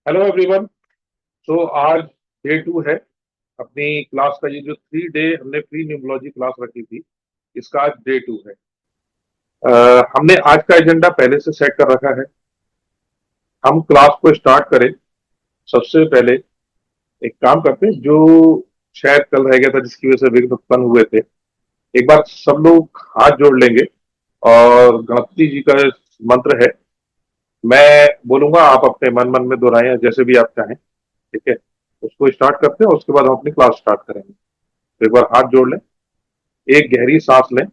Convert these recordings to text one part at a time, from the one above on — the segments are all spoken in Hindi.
Hello everyone. तो आज डे 2 है अपनी क्लास का। ये जो 3 डे हमने प्री न्यूमरोलॉजी क्लास रखी थी, इसका आज डे 2 है। हमने आज का एजेंडा पहले से सेट कर रखा है। हम क्लास को स्टार्ट करें सबसे पहले एक काम करते हैं जो शायद कल रह गया था, जिसकी वजह से विघ्न उत्पन्न हुए थे। एक बार सब लोग हाथ जोड़ लेंगे और गणपति जी का मंत्र है, मैं बोलूंगा, आप अपने मन मन में दोहराएं जैसे भी आप चाहें। ठीक है, उसको स्टार्ट करते हैं और उसके बाद हम अपनी क्लास स्टार्ट करेंगे। तो एक बार हाथ जोड़ लें, एक गहरी सांस लें,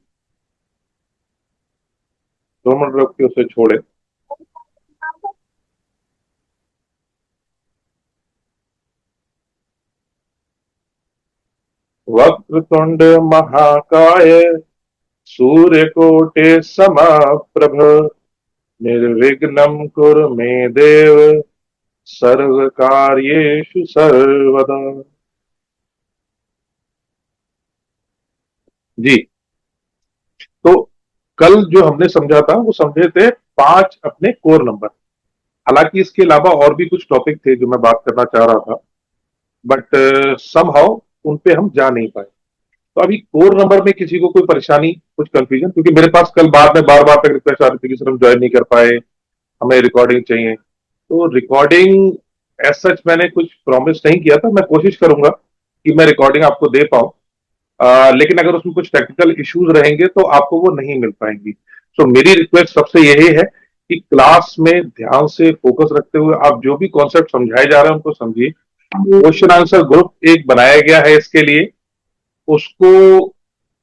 2 मिनट रोक के उसे छोड़ें। वक्रतुंड महाकाय, सूर्यकोटि समप्रभ, निर्विघ्नं कुरु मे देव, सर्व कार्येषु सर्वदा। जी। तो कल जो हमने समझा था वो समझे थे 5 अपने कोर नंबर। हालांकि इसके अलावा और भी कुछ टॉपिक थे जो मैं बात करना चाह रहा था, बट समहाउ उन पे हम जा नहीं पाए। तो अभी कोर नंबर में किसी को कोई परेशानी, कुछ कंफ्यूजन? क्योंकि मेरे पास कल बाद में बार बार तक रिक्वेस्ट आ रही थी कि सर हम ज्वाइन नहीं कर पाए, हमें रिकॉर्डिंग चाहिए। तो रिकॉर्डिंग एज सच मैंने कुछ प्रॉमिस नहीं किया था, मैं कोशिश करूंगा कि मैं रिकॉर्डिंग आपको दे पाऊं। लेकिन अगर उसमें कुछ टेक्निकल इश्यूज रहेंगे तो आपको वो नहीं मिल पाएंगी। तो मेरी रिक्वेस्ट सबसे यही है कि क्लास में ध्यान से फोकस रखते हुए आप जो भी कॉन्सेप्ट समझाए जा रहे हैं उनको समझिए। क्वेश्चन आंसर ग्रुप एक बनाया गया है इसके लिए, उसको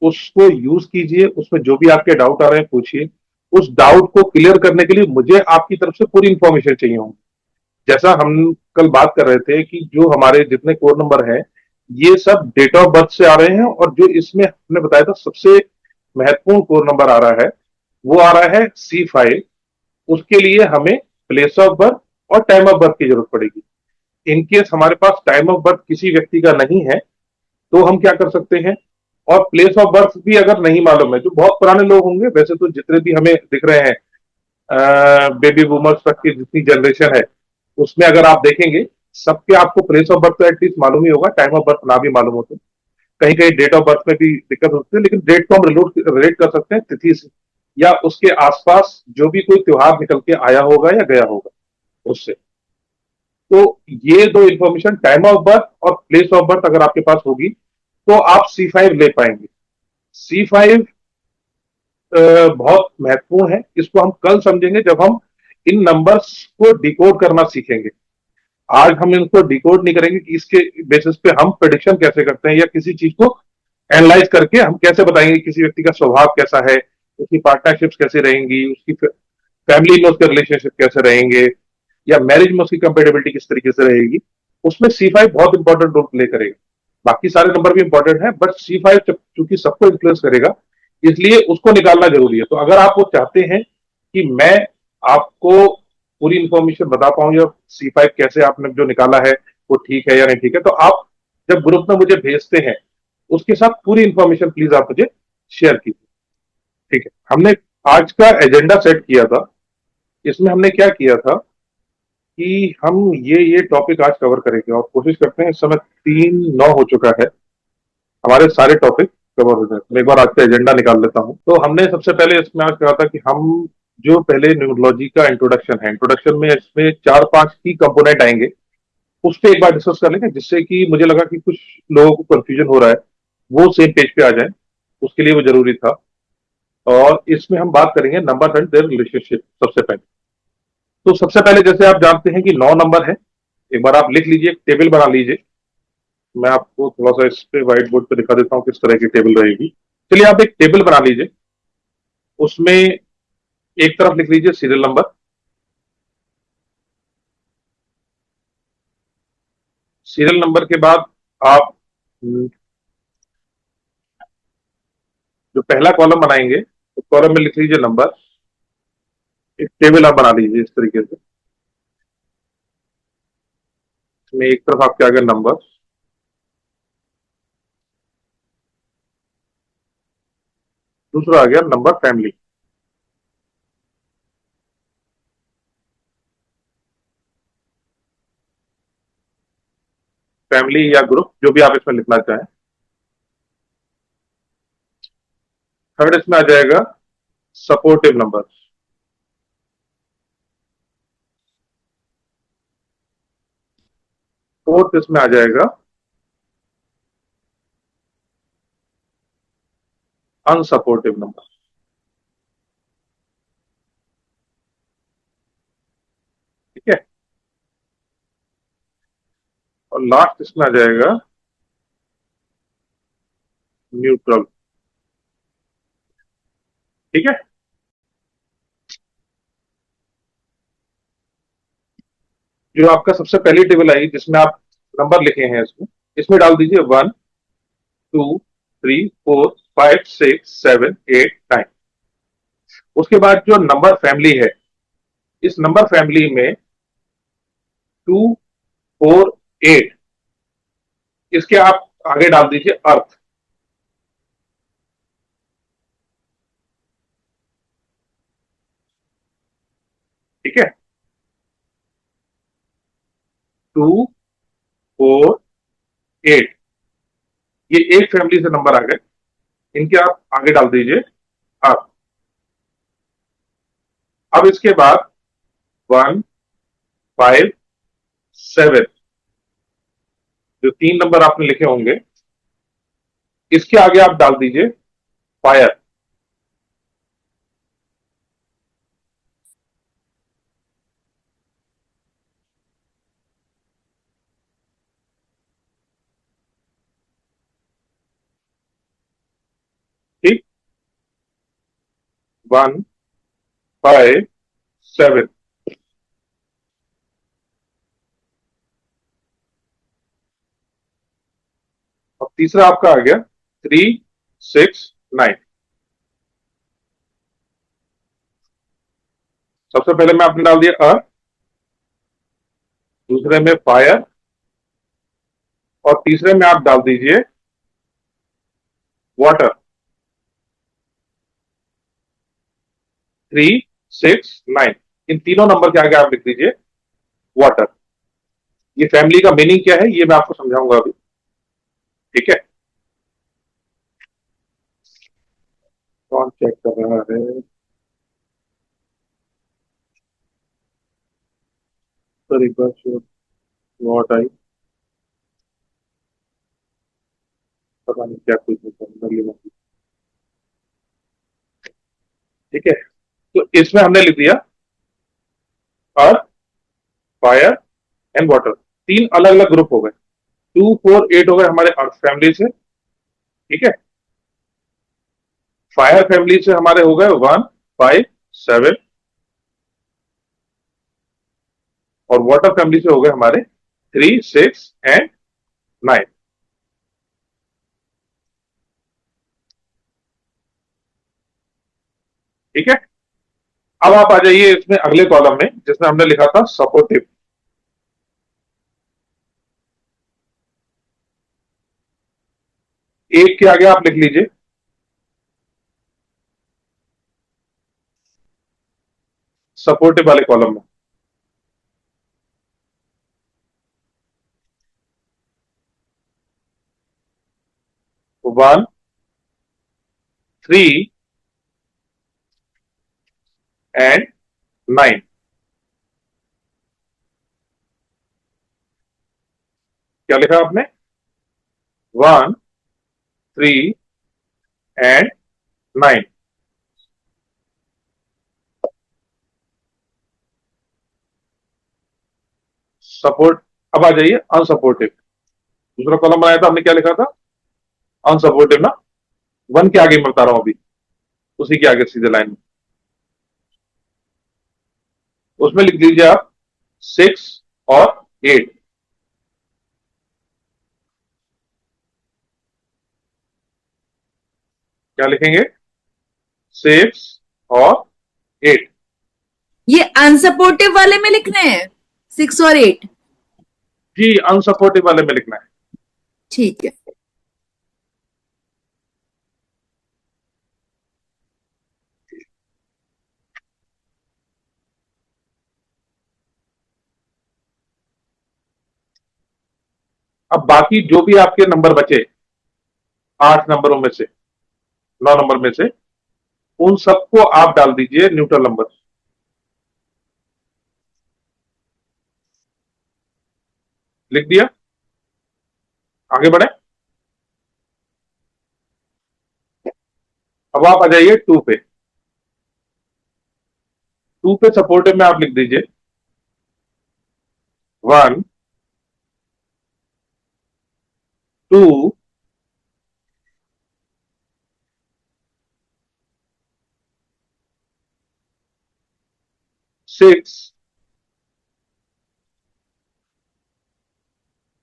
उसको यूज कीजिए। उसमें जो भी आपके डाउट आ रहे हैं पूछिए। उस डाउट को क्लियर करने के लिए मुझे आपकी तरफ से पूरी इंफॉर्मेशन चाहिए होगी। जैसा हम कल बात कर रहे थे कि जो हमारे जितने कोर नंबर हैं, ये सब डेट ऑफ बर्थ से आ रहे हैं, और जो इसमें हमने बताया था सबसे महत्वपूर्ण कोर नंबर आ रहा है, वो आ रहा है C5। उसके लिए हमें प्लेस ऑफ बर्थ और टाइम ऑफ बर्थ की जरूरत पड़ेगी। इनकेस हमारे पास टाइम ऑफ बर्थ किसी व्यक्ति का नहीं है तो हम क्या कर सकते हैं, और प्लेस ऑफ बर्थ भी अगर नहीं मालूम है, जो बहुत पुराने लोग होंगे, वैसे तो जितने भी हमें दिख रहे हैं बेबी बूमर्स तक की जितनी जनरेशन है, उसमें अगर आप देखेंगे सबके आपको प्लेस ऑफ बर्थ तो एटलीस्ट मालूम ही होगा, टाइम ऑफ बर्थ ना भी मालूम हो तो कहीं कहीं डेट ऑफ बर्थ में भी दिक्कत होती है। लेकिन डेट को हम रिलेट कर सकते हैं तिथि से, या उसके आसपास जो भी कोई त्योहार निकल के आया होगा या गया होगा उससे। तो ये दो इंफॉर्मेशन, टाइम ऑफ बर्थ और प्लेस ऑफ बर्थ, अगर आपके पास होगी तो आप C5 ले पाएंगे। C5 बहुत महत्वपूर्ण है, इसको हम कल समझेंगे जब हम इन नंबर्स को डिकोड करना सीखेंगे। आज हम इनको डिकोड नहीं करेंगे कि इसके बेसिस पे हम प्रेडिक्शन कैसे करते हैं, या किसी चीज को एनालाइज करके हम कैसे बताएंगे किसी व्यक्ति का स्वभाव कैसा है, उसकी पार्टनरशिप्स कैसे रहेंगी, उसकी फैमिली में उसके रिलेशनशिप कैसे रहेंगे, या मैरिज में उसकी कंपेटेबिलिटी किस तरीके से रहेगी। उसमें C5 बहुत इंपॉर्टेंट रोल प्ले करेगा। बाकी सारे नंबर भी इंपॉर्टेंट है, बट C5 चूंकि सबको इन्फ्लुएंस करेगा, इसलिए उसको निकालना जरूरी है। तो अगर आप वो चाहते हैं कि मैं आपको पूरी इंफॉर्मेशन बता पाऊं, या C5 कैसे आपने जो निकाला है वो ठीक है या नहीं ठीक है, तो आप जब ग्रुप में मुझे भेजते हैं उसके साथ पूरी इंफॉर्मेशन प्लीज आप मुझे शेयर कीजिए। ठीक है, हमने आज का एजेंडा सेट किया था। इसमें हमने क्या किया था कि हम ये टॉपिक आज कवर करेंगे, और कोशिश करते हैं, इस समय 3:09 हो चुका है, हमारे सारे टॉपिक कवर हो जाए। मैं एक बार आज का एजेंडा निकाल लेता हूं। तो हमने सबसे पहले इसमें आज कहा था कि हम जो पहले न्यूमरोलॉजी का इंट्रोडक्शन है, इंट्रोडक्शन में इसमें 4-5 की कंपोनेंट आएंगे, उस पर एक बार डिस्कस कर लेंगे, जिससे कि मुझे लगा कि कुछ लोगों को कंफ्यूजन हो रहा है वो सेम पेज पे आ जाए, उसके लिए वो जरूरी था। और इसमें हम बात करेंगे नंबर एंड देयर रिलेशनशिप सबसे पहले। तो सबसे पहले जैसे आप जानते हैं कि 9 नंबर है। एक बार आप लिख लीजिए, एक टेबल बना लीजिए। मैं आपको थोड़ा सा इस पे व्हाइट बोर्ड पे दिखा देता हूँ किस तरह की टेबल रहेगी। चलिए आप एक टेबल बना लीजिए, उसमें एक तरफ लिख लीजिए सीरियल नंबर। सीरियल नंबर के बाद आप जो पहला कॉलम बनाएंगे, तो कॉलम में लिख लीजिए नंबर। एक टेबल आप बना लीजिए इस तरीके से, इसमें एक तरफ आपके आ गया नंबर, दूसरा आ गया नंबर फैमिली। फैमिली या ग्रुप, जो भी आप इसमें लिखना चाहें। थर्ड इसमें आ जाएगा सपोर्टिव नंबर। फोर्थ इसमें आ जाएगा अनसपोर्टिव नंबर। ठीक है। और लास्ट इसमें आ जाएगा न्यूट्रल। ठीक है। जो आपका सबसे पहली टेबल आई जिसमें आप नंबर लिखे हैं, इसमें इसमें डाल दीजिए 1 2 3 4 5 6 7 8 9। उसके बाद जो नंबर फैमिली है, इस नंबर फैमिली में 2 4 8, इसके आप आगे डाल दीजिए अर्थ। ठीक है। 2 4 8, ये एक फैमिली से नंबर आ गए, इनके आप आगे डाल दीजिए अर्थ। अब इसके बाद 1 5 7, जो तीन नंबर आपने लिखे होंगे, इसके आगे आप डाल दीजिए फायर। ठीक। 1 5 7। और तीसरा आपका आ गया 3 6 9। सबसे पहले में आपने डाल दिया अर्थ, दूसरे में फायर, और तीसरे में आप डाल दीजिए वाटर। 3 6 9, इन तीनों नंबर के आगे आप लिख दीजिए वाटर। ये फैमिली का मीनिंग क्या है, ये मैं आपको समझाऊंगा अभी। ठीक है। कौन चेक कर रहा है? तरीका से व्हाट आई, पता नहीं क्या कुछ नहीं। ठीक है। तो इसमें हमने लिख दिया अर्थ, फायर एंड वाटर। तीन अलग अलग ग्रुप हो गए। 2 4 8 हो गए हमारे अर्थ फैमिली से। ठीक है। फायर फैमिली से हमारे हो गए 1 5 7, और वाटर फैमिली से हो गए हमारे 3 6 एंड 9। ठीक है। अब आप आ जाइए इसमें अगले कॉलम में, जिसमें हमने लिखा था सपोर्टिव। एक के आगे आप लिख लीजिए सपोर्टिव वाले कॉलम में 1 3 एंड 9। क्या लिखा आपने? 1 3 एंड 9। सपोर्ट। अब आ जाइए अनसपोर्टिव। दूसरा कॉलम बनाया था हमने, क्या लिखा था? अनसपोर्टिव ना। वन के आगे मैं बता रहा हूं अभी, उसी के आगे सीधे लाइन में। उसमें लिख दीजिए आप 6 और 8। क्या लिखेंगे? 6 और 8। ये अनसपोर्टिव वाले में लिखने हैं 6 और 8? जी, अनसपोर्टिव वाले में लिखना है। ठीक है। अब बाकी जो भी आपके नंबर बचे 8 नंबरों में से, 9 नंबर में से, उन सबको आप डाल दीजिए न्यूट्रल नंबर। लिख दिया? आगे बढ़े। अब आप आ जाइए 2 पे। 2 पे सपोर्टिव में आप लिख दीजिए 1, 2, 6,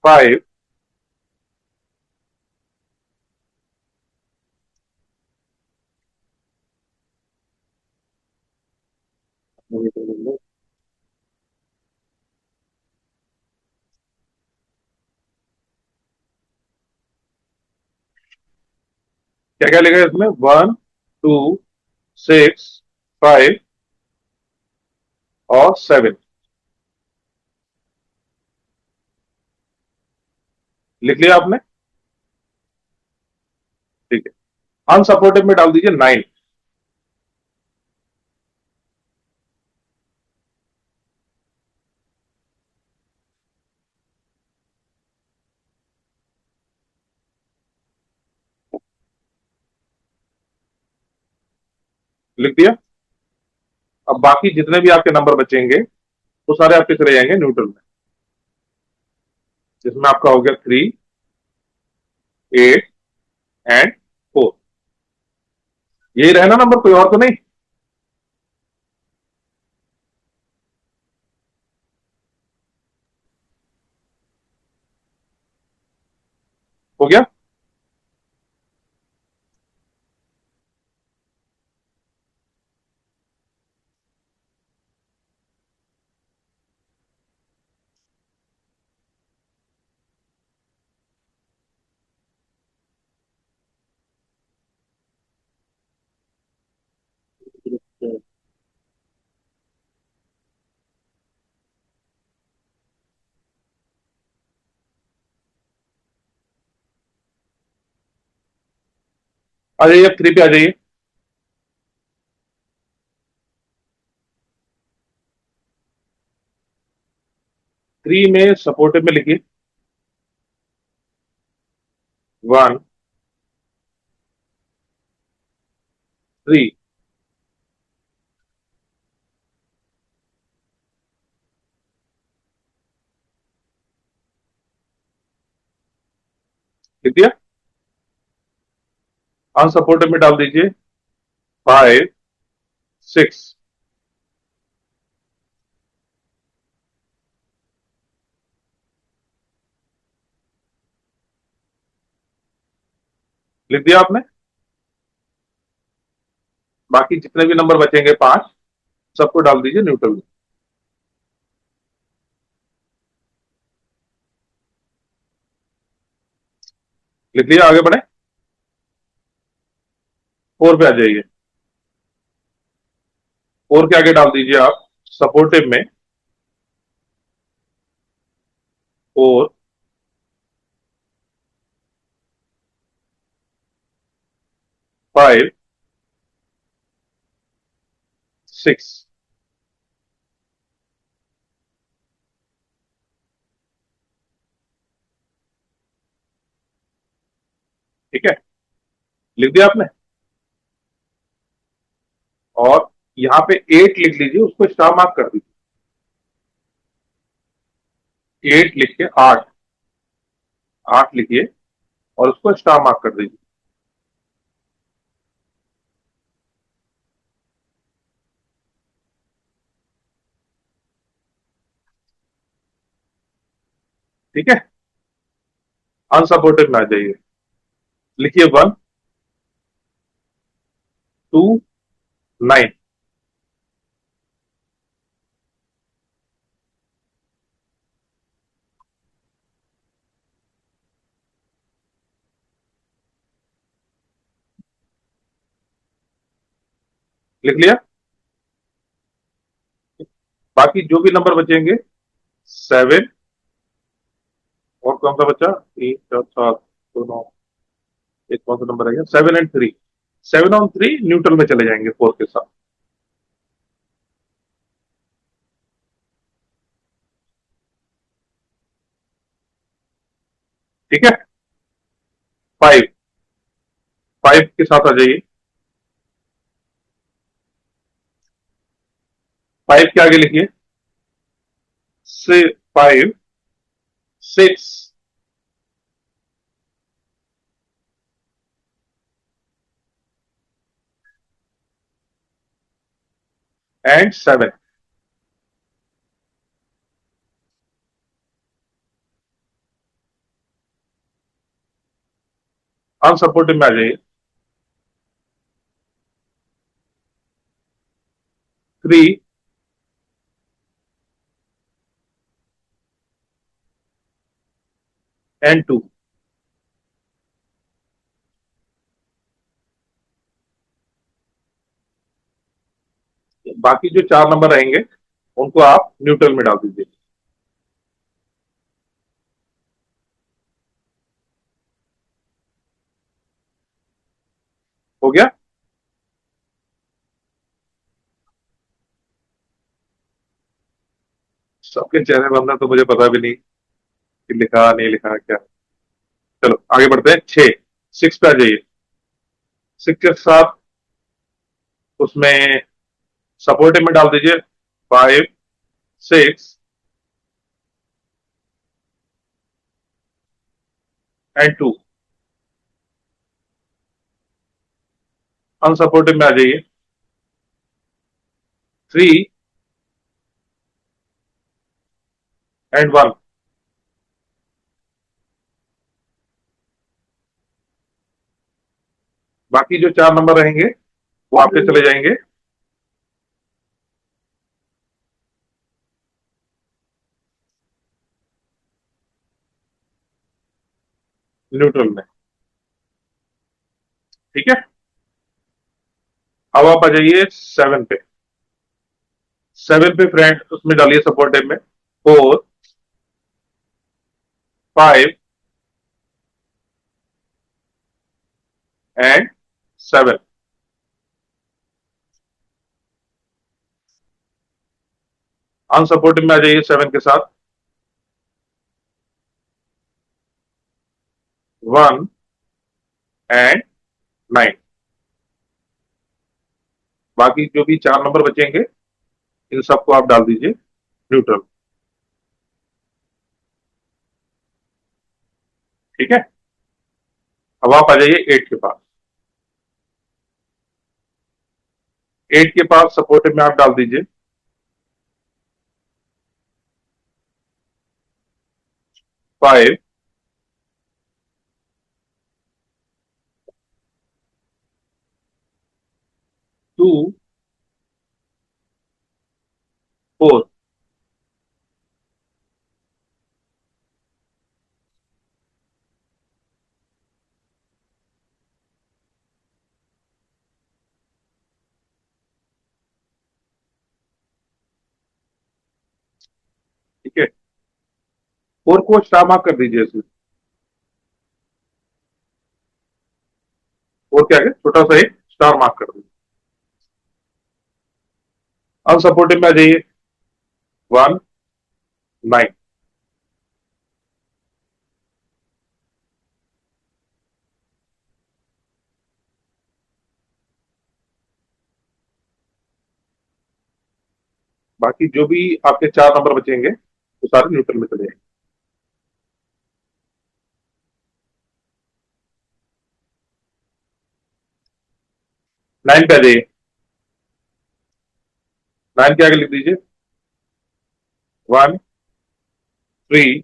5, क्या क्या लिखा है इसमें? 1, 2, 6, 5 और 7। लिख लिया आपने? ठीक है। अनसपोर्टिव में डाल दीजिए 9। लिख दिया? अब बाकी जितने भी आपके नंबर बचेंगे वो सारे आपके चले जाएंगे न्यूट्रल में, जिसमें आपका हो गया 3, 8 एंड 4। यही रहे ना नंबर, कोई और तो नहीं? हो गया? आ जाइए, अब 3 पे आ जाइए। 3 में सपोर्टिव में लिखिए 1, 3। लिख दिया? अनसपोर्टिव में डाल दीजिए 5, 6। लिख दिया आपने? बाकी जितने भी नंबर बचेंगे 5, सबको डाल दीजिए न्यूट्रल में। लिख दिया? आगे बढ़े। 4 पे आ जाइए। 4 के आगे डाल दीजिए आप सपोर्टिव में 4, 5, 6। ठीक है? लिख दिया आपने? और यहां पे 8 लिख लीजिए, उसको स्टार मार्क कर दीजिए। 8 लिख के 8, 8 लिखिए और उसको स्टार मार्क कर दीजिए। ठीक है? अनसपोर्टेड में आ जाइए। लिखिए 1, 2, 9। लिख लिया? बाकी जो भी नंबर बचेंगे 7, और कौन सा बच्चा? 3 4 7 2 9, एक कौन सा नंबर है? 7 और 3। 7 और 3 न्यूट्रल में चले जाएंगे 4 के साथ। ठीक है। 5, 5 के साथ आ जाइए। 5 के आगे लिखिए। 5 6 एंड 7। अनसपोर्टेड में आ जाइए। 3 एंड 2। बाकी जो 4 नंबर रहेंगे उनको आप न्यूट्रल में डाल दीजिए। हो गया। सबके चेहरे बनना तो मुझे पता भी नहीं कि लिखा नहीं लिखा क्या। चलो आगे बढ़ते हैं। 6, 6 पे आ जाइए। 6 के साथ उसमें सपोर्टिव में डाल दीजिए। 5 6 एंड 2। अनसपोर्टिव में आ जाइए। 3 एंड 1। बाकी जो 4 नंबर रहेंगे वो आपके चले जाएंगे न्यूट्रल में। ठीक है। अब आप आ जाइए 7 पे। 7 पे फ्रेंड उसमें डालिए सपोर्टिव में 4 5 एंड 7। अनसपोर्टिव में आ जाइए 7 के साथ 1 एंड 9। बाकी जो भी 4 नंबर बचेंगे इन सबको आप डाल दीजिए न्यूट्रल। ठीक है। अब आप आ जाइए 8 के पास। 8 के पास सपोर्टिव में आप डाल दीजिए 5 2 4। ठीक है। 4 को स्टार मार्क कर दीजिए इसमें। 4 के आगे छोटा सा एक स्टार मार्क कर दीजिए। अनसपोर्टिव में आ जाइए 1 9। बाकी जो भी आपके 4 नंबर बचेंगे वो सारे न्यूट्रल में चले जाएंगे। 9 पे आ जाइए। 9 के आगे लिख दीजिए 1 3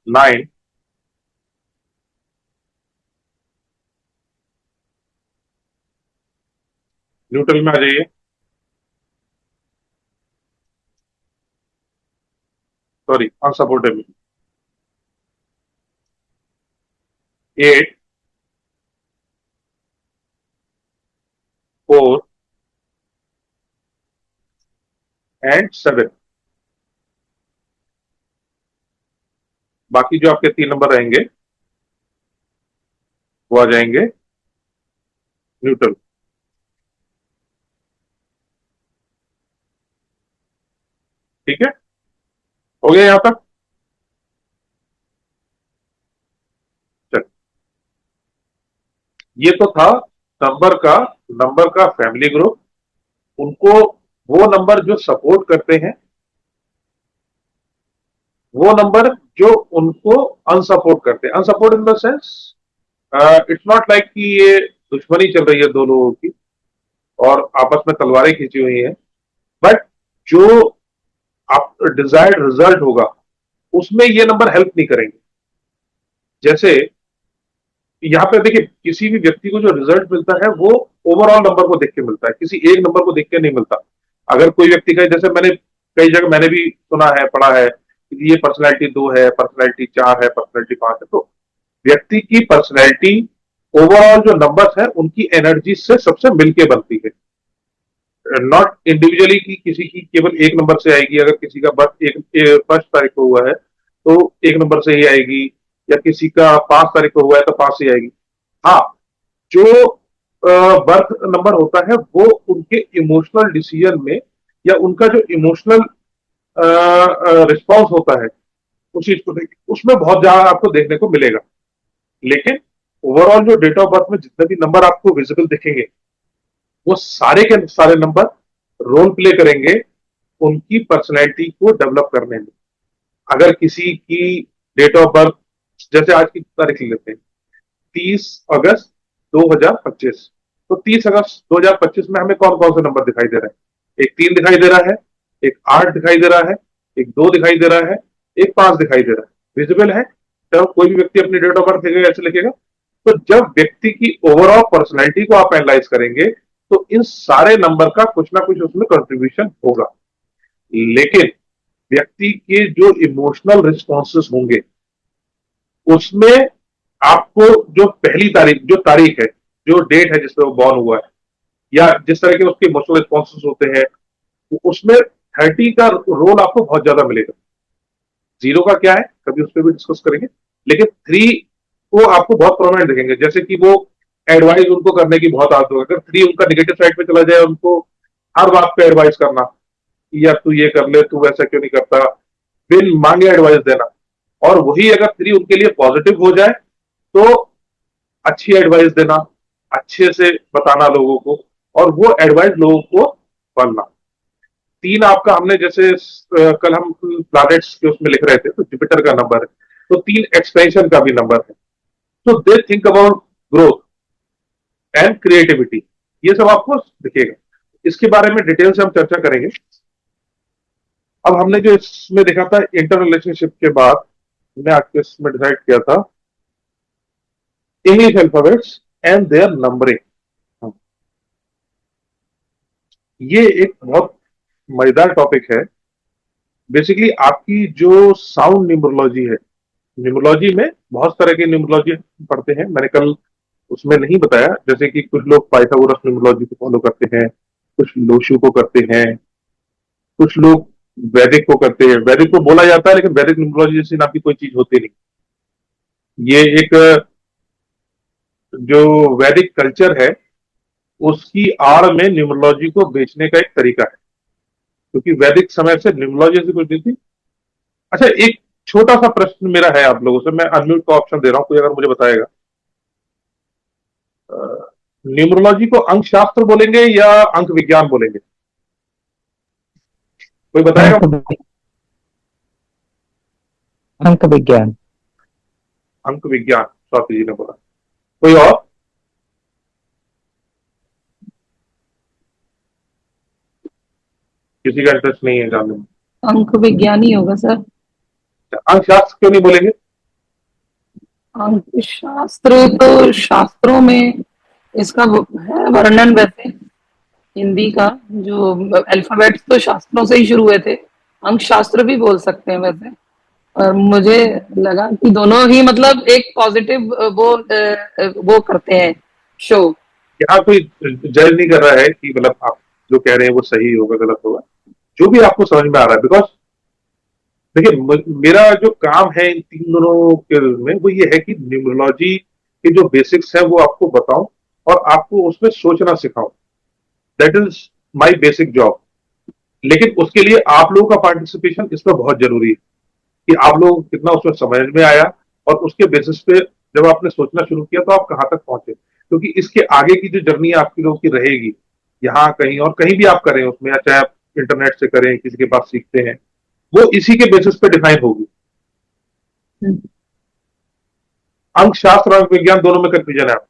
9। न्यूट्रल में आ जाइए। सॉरी अनसपोर्टिव में 8 4 एंड 7। बाकी जो आपके 3 नंबर रहेंगे वो आ जाएंगे न्यूट्रल। ठीक है, हो गया यहां तक। चल, ये तो था नंबर का फैमिली ग्रुप। उनको वो नंबर जो सपोर्ट करते हैं, वो नंबर जो उनको अनसपोर्ट करते हैं। Unsupport in the sense, it's not like कि ये दुश्मनी चल रही है दो लोगों की और आपस में तलवारें खींची हुई हैं, बट जो आप डिजायर्ड रिजल्ट होगा उसमें ये नंबर हेल्प नहीं करेंगे। जैसे यहाँ पे देखिए, किसी भी व्यक्ति को जो रिजल्ट मिलता है वो ओवरऑल नंबर को देख के मिलता है, किसी एक नंबर को देख के नहीं मिलता। अगर कोई व्यक्ति का, जैसे मैंने कई जगह मैंने भी सुना है, पढ़ा है कि ये पर्सनैलिटी 2 है, पर्सनैलिटी 4 है, पर्सनैलिटी 5 है। तो व्यक्ति की पर्सनैलिटी ओवरऑल जो नंबर्स है उनकी एनर्जी से सबसे मिलके बनती है, नॉट इंडिविजुअली कि किसी की केवल एक नंबर से आएगी। अगर किसी का बर्थ 1 तारीख को हुआ है तो 1 नंबर से ही आएगी, या किसी का 5 तारीख को हुआ है तो 5 से आएगी। हाँ, जो बर्थ नंबर होता है वो उनके इमोशनल डिसीजन में, या उनका जो इमोशनल रिस्पॉन्स होता है उस चीज को देख, उसमें बहुत ज्यादा आपको देखने को मिलेगा। लेकिन ओवरऑल जो डेट ऑफ बर्थ में जितने भी नंबर आपको विजिबल दिखेंगे, वो सारे के सारे नंबर रोल प्ले करेंगे उनकी पर्सनैलिटी को डेवलप करने में। अगर किसी की डेट ऑफ बर्थ, जैसे आज की तारीख ले लेते हैं, 30 अगस्त 2025, तो 30 अगस्त 2025 में हमें कौन कौन से नंबर दिखाई दे रहे हैं? एक 3 दिखाई दे रहा है, एक 8 दिखाई दे रहा है, एक 2 दिखाई दे रहा है, एक 5 दिखाई दे रहा है। विजिबल है। तो कोई भी व्यक्ति अपनी डेट ऑफ बर्थ लिखेगा, ऐसे लिखेगा। तो जब व्यक्ति की ओवरऑल पर्सनैलिटी को आप एनालाइज करेंगे तो इन सारे नंबर का कुछ ना कुछ उसमें कंट्रीब्यूशन होगा। लेकिन व्यक्ति के जो इमोशनल रिस्पॉन्सेस होंगे उसमें आपको जो पहली तारीख, जो तारीख है, जो डेट है जिसपे वो बॉर्न हुआ है, या जिस तरह के उसके इमोशनल रिस्पॉन्सेस होते हैं, तो उसमें 30 का रोल आपको बहुत ज्यादा मिलेगा। 0 का क्या है कभी उस पर भी डिस्कस करेंगे, लेकिन 3 को आपको बहुत प्रोमिनेंट देखेंगे। जैसे कि वो एडवाइस उनको करने की बहुत आदत होगी। अगर 3 उनका निगेटिव साइड पे चला जाए, उनको हर बात पे एडवाइस करना कि यार तू ये कर ले, तू वैसा क्यों नहीं करता, बिन मांगे एडवाइस देना। और वही अगर 3 उनके लिए पॉजिटिव हो जाए तो अच्छी एडवाइस देना, अच्छे से बताना लोगों को, और वो एडवाइस लोगों को बनना। 3 आपका, हमने जैसे कल हम प्लैनेट्स के उसमें लिख रहे थे तो जुपिटर का नंबर है, तो 3 एक्सपेंशन का भी नंबर है। तो they think about growth and creativity, ये सब आपको दिखेगा। इसके बारे में डिटेल से हम चर्चा करेंगे। अब हमने जो इसमें देखा था इंटर रिलेशनशिप के बाद, हमने आज के इसमें डिसाइड किया था English alphabets and their numbering. ये एक बहुत मजेदार टॉपिक है। बेसिकली आपकी जो साउंड न्यूमरोलॉजी है, न्यूमरोलॉजी में बहुत तरह की न्यूमरोलॉजी पढ़ते हैं, मैंने कल उसमें नहीं बताया। जैसे कि कुछ लोग पाइथागोरस न्यूमरोलॉजी को फॉलो करते हैं, कुछ लोशु को करते हैं, कुछ लोग वैदिक को करते हैं। वैदिक को बोला जाता है लेकिन वैदिक न्यूमरोलॉजी जैसी नाम की कोई चीज होती नहीं। ये एक जो वैदिक कल्चर है उसकी आड़ में न्यूमरोलॉजी को बेचने का एक तरीका है, क्योंकि वैदिक समय से न्यूमरोलॉजी से कुछ नहीं थी। अच्छा, एक छोटा सा प्रश्न मेरा है आप लोगों से, मैं अनम्यूट का ऑप्शन दे रहा हूं, कोई अगर मुझे बताएगा, न्यूमरोलॉजी को अंक शास्त्र बोलेंगे या अंक विज्ञान बोलेंगे? कोई बताएगा? अंक अंक विज्ञान। अंक विज्ञान, स्वाति जी ने बोला। कोई और? किसी का इंटरेस्ट नहीं है जानने में? अंक विज्ञान ही होगा सर। अंक शास्त्र क्यों नहीं बोलेंगे? अंक शास्त्र तो शास्त्रों में इसका है वर्णन। वैसे हिंदी का जो अल्फाबेट्स तो शास्त्रों से ही शुरू हुए थे, अंक शास्त्र भी बोल सकते हैं वैसे। और मुझे लगा कि दोनों ही मतलब एक पॉजिटिव वो करते हैं शो। यहाँ कोई जज नहीं कर रहा है कि मतलब आप जो कह रहे हैं वो सही होगा गलत होगा, जो भी आपको समझ में आ रहा है। बिकॉज देखिए मेरा जो काम है इन तीन दोनों के में वो ये है कि न्यूमरोलॉजी के जो बेसिक्स है वो आपको बताऊं और आपको उसमें सोचना सिखाऊं। That is my basic job. लेकिन उसके लिए आप लोगों का पार्टिसिपेशन इसमें बहुत जरूरी है कि आप लोग कितना उसमें समझ में आया और उसके बेसिस पे जब आपने सोचना शुरू किया तो आप कहाँ तक पहुंचे, क्योंकि इसके आगे की जो जर्नी आपकी लोगों की रहेगी यहाँ कहीं और कहीं भी आप करें उसमें, या चाहे आप इंटरनेट से करें किसी के पास सीखते हैं, वो इसी के बेसिस पे डिफाइन होगी। अंक शास्त्र और विज्ञान दोनों में कंफ्यूजन है आप?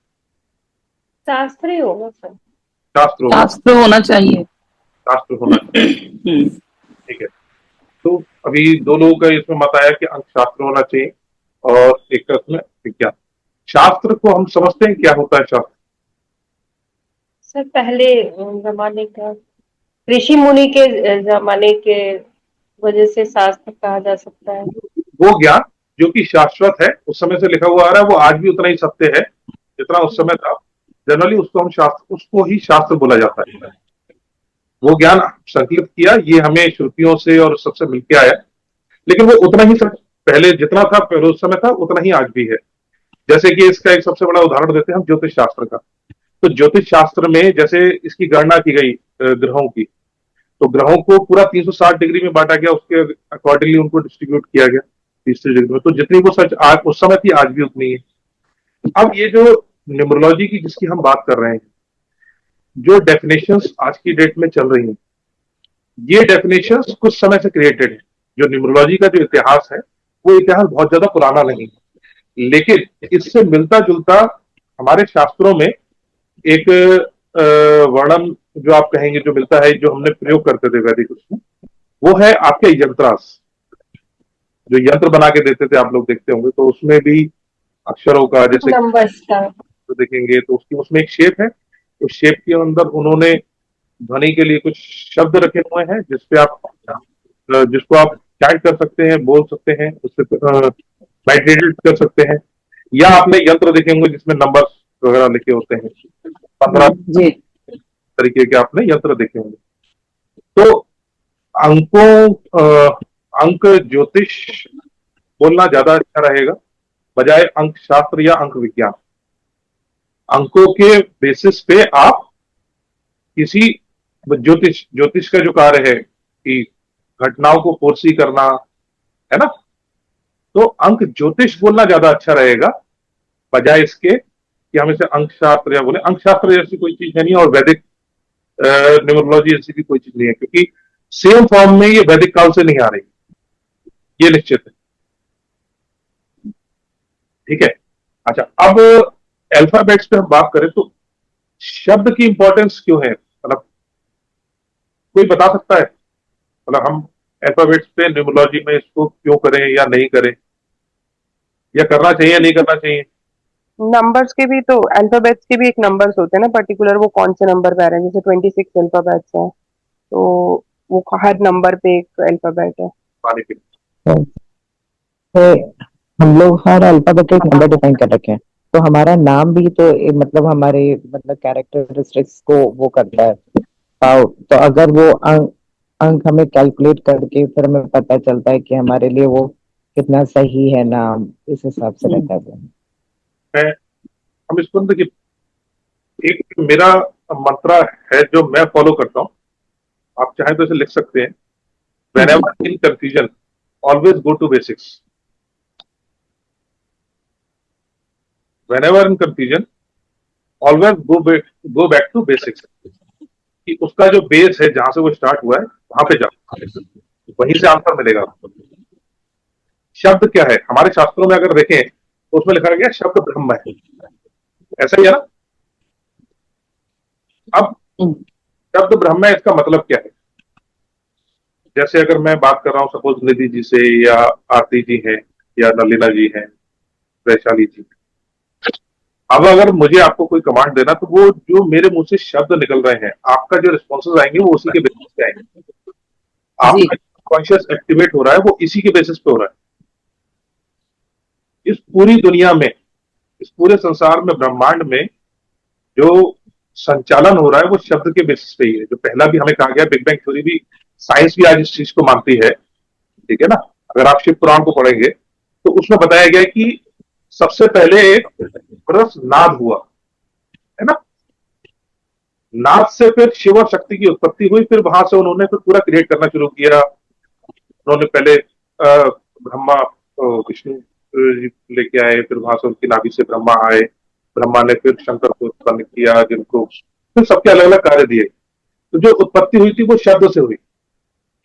शास्त्र ही होगा सर। शास्त्र होगा, शास्त्र होना चाहिए। शास्त्र होना चाहिए, हम्म, ठीक है। तो अभी दो लोगों का इसमें मत आया कि अंक शास्त्र होना चाहिए और एक का उसमें विज्ञान। शास्त्र को हम समझते हैं क्या होता है शास्त्र? सर पहले जमाने का ऋषि मुनि के जमाने के वजह से शास्त्र कहा जा सकता है। वो ज्ञान जो कि शाश्वत है, उस समय से लिखा हुआ आ रहा है, वो आज भी उतना ही सत्य है जितना उस समय था। जनरली उसको हम शास्त्र, उसको ही शास्त्र बोला जाता है। वो ज्ञान संकलित किया, ये हमें श्रुतियों से और सबसे मिलके आया, लेकिन वो उतना ही सच पहले जितना था पहले उस समय था उतना ही आज भी है। जैसे कि इसका एक सबसे बड़ा उदाहरण देते हैं हम ज्योतिष शास्त्र का। तो ज्योतिष शास्त्र में जैसे इसकी गणना की गई ग्रहों की, तो ग्रहों को पूरा 360 डिग्री में बांटा गया, उसके अकॉर्डिंगली उनको डिस्ट्रीब्यूट किया गया 30 डिग्री में। तो जितनी वो सच आज उस समय थी आज भी उतनी है। अब ये जो न्यूमरोलॉजी की जिसकी हम बात कर रहे हैं, जो डेफिनेशंस आज की डेट में चल रही हैं, ये डेफिनेशंस कुछ समय से क्रिएटेड है। जो न्यूमरोलॉजी का जो इतिहास है वो इतिहास बहुत ज्यादा पुराना नहीं है, लेकिन इससे मिलता जुलता हमारे शास्त्रों में एक वर्णन जो आप कहेंगे जो मिलता है, जो हमने प्रयोग करते थे वैदिक उसमें, वो है आपके यंत्रास। जो यंत्र बना के देते थे आप लोग देखते होंगे, तो उसमें भी अक्षरों का जैसे नंबर्स का। तो देखेंगे तो उसकी उसमें एक शेप है। उस शेप के अंदर उन्होंने ध्वनि के लिए कुछ शब्द रखे हुए हैं जिसपे आप जिसको आप चैट कर सकते हैं, बोल सकते हैं, उससे वाइब्रेट कर सकते हैं। या आपने यंत्र देखे होंगे जिसमें नंबर वगैरह लिखे होते हैं, 15 जी। तरीके के आपने यंत्र देखे होंगे। तो अंकों अंक ज्योतिष बोलना ज्यादा अच्छा रहेगा बजाय अंक शास्त्र या अंक विज्ञान। अंकों के बेसिस पे आप किसी ज्योतिष ज्योतिष का जो कार्य है कि घटनाओं को फोर्सी करना है ना, तो अंक ज्योतिष बोलना ज्यादा अच्छा रहेगा बजाय इसके कि हम इसे अंक शास्त्र या बोले। अंक शास्त्र जैसी कोई चीज है नहीं और वैदिक न्यूमरोलॉजी जैसी भी कोई चीज नहीं है, क्योंकि सेम फॉर्म में ये वैदिक काल से नहीं आ रही, ये निश्चित है। ठीक है, अच्छा अब अल्फाबेट्स पे हम बात करें तो शब्द की इंपॉर्टेंस क्यों है, मतलब कोई बता सकता है? मतलब हम अल्फाबेट्स पे न्यूमरोलॉजी में इसको क्यों करें या नहीं करें, या करना चाहिए या नहीं करना चाहिए? नंबर्स के भी तो, अल्फाबेट्स के भी एक नंबर्स होते हैं ना पर्टिकुलर, वो कौन से नंबर पे आ रहे हैं। जैसे 26 अल्फाबेट्स हैं तो वो हर नंबर पे एक अल्फाबेट है। पानी के तो हम लोग हर अल्फाबेट एक नंबर डिफाइन कर रखे हैं, तो हमारा नाम भी तो मतलब हमारे मतलब कैरेक्टरिस्टिक्स को वो करता है। तो अगर वो अंक हमें कैलकुलेट करके फिर हमें पता चलता है कि हमारे लिए वो कितना सही है नाम, इस हिसाब से रहता है वो। है। हम इसको देखिए, एक मेरा मंत्रा है जो मैं फॉलो करता हूं, आप चाहें तो इसे लिख सकते हैं। whenever in confusion always go to basics। whenever in confusion always go back to basics। कि उसका जो बेस है जहां से वो स्टार्ट हुआ है वहां पे जाओ, वहीं से आंसर मिलेगा आपको। शब्द क्या है हमारे शास्त्रों में अगर देखें तो उसमें लिखा गया शब्द ब्रह्म है, ऐसा ही है ना? अब शब्द ब्रह्म है, इसका मतलब क्या है? जैसे अगर मैं बात कर रहा हूं सपोज निधि जी से, या आरती जी हैं, या नलिना जी हैं, वैशाली जी, अब अगर मुझे आपको कोई कमांड देना तो वो जो मेरे मुंह से शब्द निकल रहे हैं, आपका जो रिस्पॉन्सेज आएंगे वो उसी के बेसिस पे आएंगे। आपका कॉन्शियस एक्टिवेट हो रहा है वो इसी के बेसिस पे हो रहा है। इस पूरी दुनिया में, इस पूरे संसार में, ब्रह्मांड में जो संचालन हो रहा है वो शब्द के बेसिस पे ही है। जो पहला भी हमें कहा गया, बिग बैंग थ्योरी भी, साइंस भी आज इस चीज को मानती है, ठीक है ना? अगर आप शिव पुराण को पढ़ेंगे तो उसमें बताया गया है कि सबसे पहले एक जबरदस्त नाद हुआ, है ना। नाद से फिर शिव और शक्ति की उत्पत्ति हुई, फिर वहां से उन्होंने फिर पूरा क्रिएट करना शुरू किया। उन्होंने पहले ब्रह्मा विष्णु जी लेके आए, फिर वहां से उनकी नाभि से ब्रह्मा आए, ब्रह्मा ने फिर शंकर को उत्पन्न किया, जिनको फिर सबके अलग अलग कार्य दिए। तो जो उत्पत्ति हुई थी वो शब्द से हुई।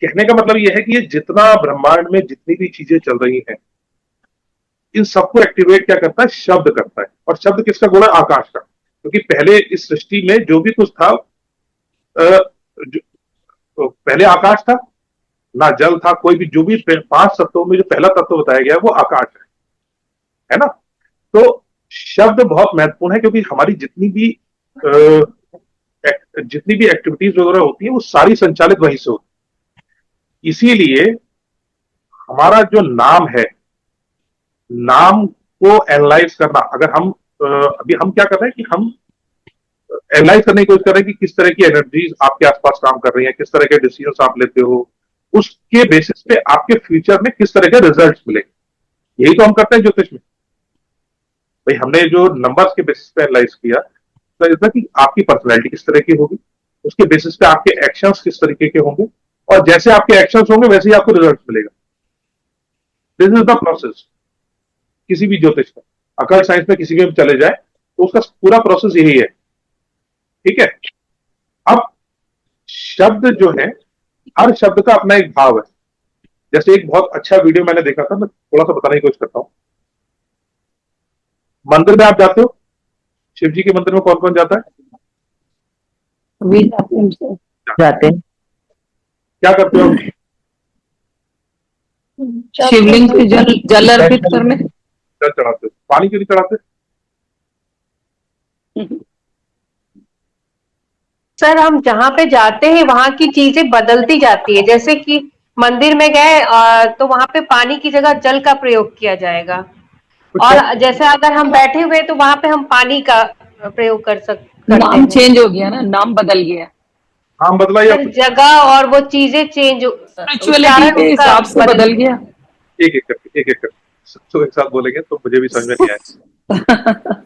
कहने का मतलब यह है कि ये जितना ब्रह्मांड में जितनी भी चीजें चल रही हैं, इन सबको एक्टिवेट क्या करता है, शब्द करता है। और शब्द किसका गुण है, आकाश का। क्योंकि पहले इस सृष्टि में जो भी कुछ था, तो पहले आकाश था, ना जल था, कोई भी, जो भी 5 तत्वों में जो पहला तत्व बताया गया है वो आकाश है ना। तो शब्द बहुत महत्वपूर्ण है, क्योंकि हमारी जितनी भी एक्टिविटीज वगैरह होती है वो सारी संचालित वहीं से होती है। इसीलिए हमारा जो नाम है, नाम को एनालाइज करना, अगर हम अभी हम क्या कर रहे हैं कि हम एनालाइज करने की कोशिश कर रहे हैं कि किस तरह की एनर्जीज आपके आसपास काम कर रही हैं, किस तरह के डिसीजंस आप लेते हो, उसके बेसिस पे आपके फ्यूचर में किस तरह के रिजल्ट्स मिलेंगे। यही तो हम करते हैं ज्योतिष में। भाई हमने जो नंबर्स के बेसिस पे एनालाइज किया, तो इसमें कि आपकी पर्सनैलिटी किस तरह की होगी, उसके बेसिस पे आपके एक्शंस किस तरीके के होंगे, और जैसे आपके एक्शंस होंगे वैसे ही आपको रिजल्ट मिलेगा। दिस इज द प्रोसेस किसी भी ज्योतिष का। अकल साइंस में किसी में भी चले जाए तो उसका पूरा प्रोसेस यही है, ठीक है। अब शब्द जो है, हर शब्द का अपना एक भाव है। जैसे एक बहुत अच्छा वीडियो मैंने देखा था, मैं थोड़ा सा बताने की कोशिश करता हूं। मंदिर में आप जाते हो, शिव जी के मंदिर में कौन कौन जाता है? वी जाते हैं सर। जाते हैं। क्या करते हो? शिवलिंग पे जल अर्पित करने। जल चढ़ाते हो। पानी क्यों नहीं चढ़ाते? सर हम जहाँ पे जाते हैं वहां की चीजें बदलती जाती है। जैसे कि मंदिर में गए तो वहां पे पानी की जगह जल का प्रयोग किया जाएगा, और जैसे अगर हम बैठे हुए तो वहां पे हम पानी का प्रयोग करते नाम हैं। चेंज हो गया ना, नाम बदल गया। नाम बदला या सर जगह और वो चीजें चेंज, स्पिरिचुअलिटी के हिसाब से बदल गया। एक एक करके सब एक साथ बोलेंगे तो मुझे भी समझ में नहीं आएगा।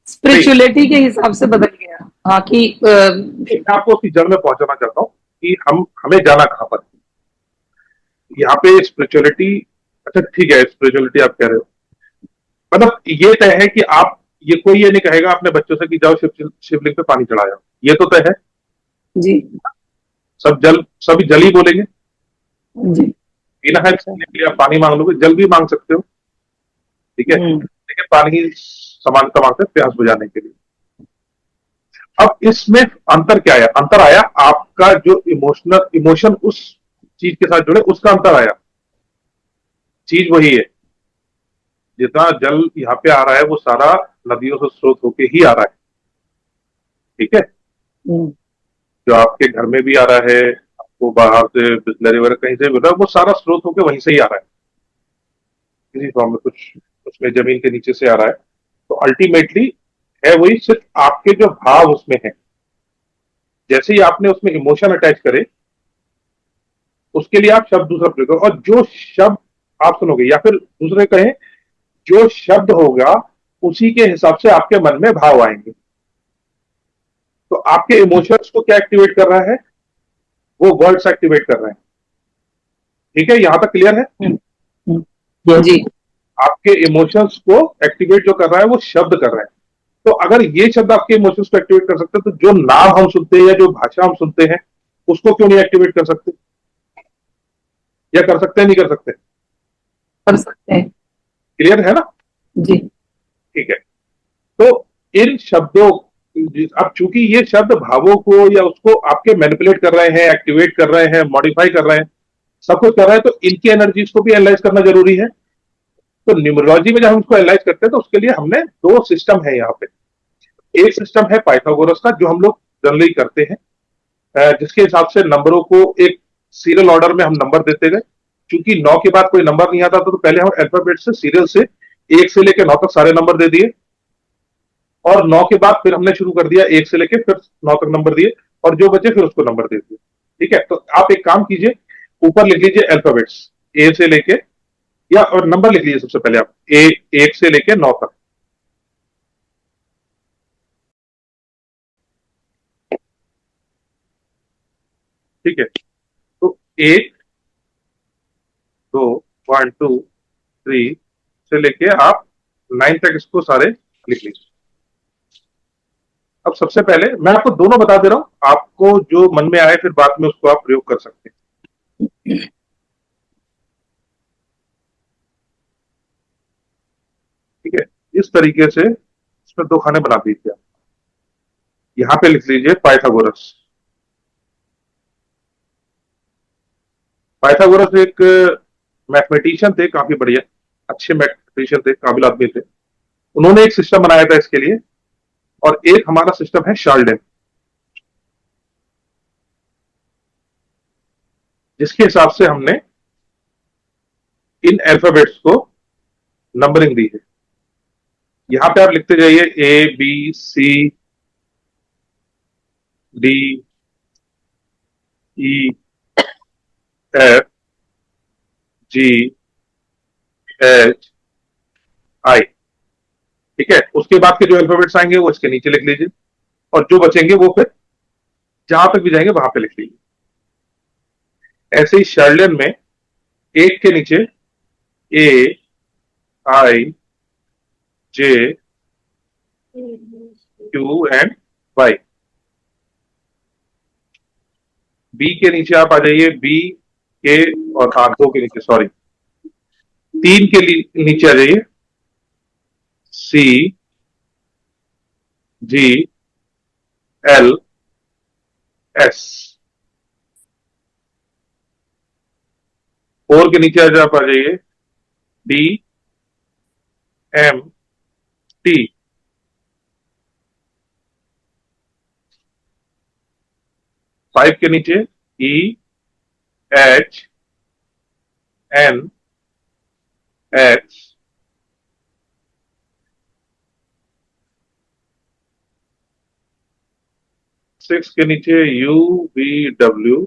स्पिरिचुअलिटी के हिसाब से बदल गया। हाँ कि मैं आपको उसकी जड़ में पहुंचाना चाहता हूँ कि हमें जाना कहां पर। यहाँ पे स्पिरिचुअलिटी, अच्छा ठीक है, स्पिरिचुअलिटी आप कह रहे हो, मतलब ये तय है कि आप, ये कोई ये नहीं कहेगा अपने बच्चों से कि जाओ शिवलिंग पे पानी चढ़ाओ, ये तो तय है जी। सभी जल ही बोलेंगे। जी। बिना है के लिए आप पानी मांग लोगे, जल भी मांग सकते हो, ठीक है, लेकिन पानी ही समानता मांगते हैं प्यास बुझाने के लिए। अब इसमें अंतर क्या आया? अंतर आया आपका जो इमोशन उस चीज के साथ जुड़े, उसका अंतर आया। चीज वही है, जितना जल यहाँ पे आ रहा है वो सारा नदियों से स्रोत होके ही आ रहा है, ठीक है। जो आपके घर में भी आ रहा है, आपको बाहर से बिस्लरी वगैरह कहीं से मिल रहा है, वो सारा स्रोत होके वहीं से ही आ रहा है, किसी फॉर्म में, कुछ उसमें जमीन के नीचे से आ रहा है। तो अल्टीमेटली है वही, सिर्फ आपके जो भाव उसमें है, जैसे ही आपने उसमें इमोशन अटैच करे, उसके लिए आप शब्द दूसरा प्रयोग करो। और जो शब्द आप सुनोगे, या फिर दूसरे कहें, जो शब्द होगा उसी के हिसाब से आपके मन में भाव आएंगे। तो आपके इमोशंस को क्या एक्टिवेट कर रहा है? वो वर्ड्स एक्टिवेट कर रहे हैं, ठीक है। यहां तक क्लियर है जी। आपके इमोशंस को एक्टिवेट जो कर रहा है वो शब्द कर रहे हैं। तो अगर ये शब्द आपके इमोशंस को एक्टिवेट कर सकते हैं, तो जो नाम हम सुनते हैं या जो भाषा हम सुनते हैं उसको क्यों नहीं एक्टिवेट कर सकते? या कर सकते हैं, नहीं कर सकते? कर सकते हैं। क्लियर है ना? जी। ठीक है। तो इन शब्दों, अब चूंकि ये शब्द भावों को या उसको आपके मैनिपुलेट कर रहे हैं, एक्टिवेट कर रहे हैं, मॉडिफाई कर रहे हैं, सब कुछ कर रहे हैं, तो इनकी एनर्जीज को भी एनालाइज करना जरूरी है। तो न्यूमरोलॉजी में जब हम उसको एनालाइज करते हैं तो उसके लिए हमने 2 सिस्टम है यहाँ पे। एक सिस्टम है पाइथागोरस का, जो हम लोग जनरली करते हैं, जिसके हिसाब से नंबरों को एक सीरियल ऑर्डर में हम नंबर देते गए। क्योंकि 9 के बाद कोई नंबर नहीं आता था, तो पहले हम अल्फाबेट से सीरियल से 1 से लेकर 9 तक सारे नंबर दे दिए, और 9 के बाद फिर हमने शुरू कर दिया 1 से लेकर फिर 9 तक नंबर दिए, और जो बचे फिर उसको नंबर दे दिए, ठीक है। तो आप एक काम कीजिए, ऊपर लिख लीजिए अल्फाबेट्स, ए से लेके या और नंबर लिख लीजिए सबसे पहले आप, ए 1 से लेके 9 तक। ठीक है, तो 1 2 1 2 3 से लेके आप 9 तक इसको सारे लिख लीजिए। अब सबसे पहले मैं आपको दोनों बता दे रहा हूं, आपको जो मन में आए फिर बाद में उसको आप प्रयोग कर सकते हैं। ठीक है, इस तरीके से इसमें 2 खाने बना दीजिए आप। यहां पे लिख लीजिए पाइथागोरस। पाइथागोरस एक मैथमेटिशियन थे, काफी बढ़िया, अच्छे मैथमेटिशियन थे, काबिल आदमी थे। उन्होंने एक सिस्टम बनाया था इसके लिए, और एक हमारा सिस्टम है शार्लडेन, जिसके हिसाब से हमने इन अल्फाबेट्स को नंबरिंग दी है। यहां पे आप लिखते जाइए A B C D E F G H I. ठीक है, उसके बाद के जो अल्फाबेट्स आएंगे वो इसके नीचे लिख लीजिए, और जो बचेंगे वो फिर जहां तक भी जाएंगे वहां पे लिख लीजिए। ऐसे ही शार्लियन में एक के नीचे ए आई जे क्यू एंड वाई। बी के नीचे आप आ जाइए, बी के और 2 के नीचे, सॉरी 3 के नीचे आ जाइए, सी जी एल एस। 4 के नीचे आप आ जाइए, डी एम टी। 5 के नीचे ई एच एन एक्स। 6 के नीचे यू वी डब्ल्यू।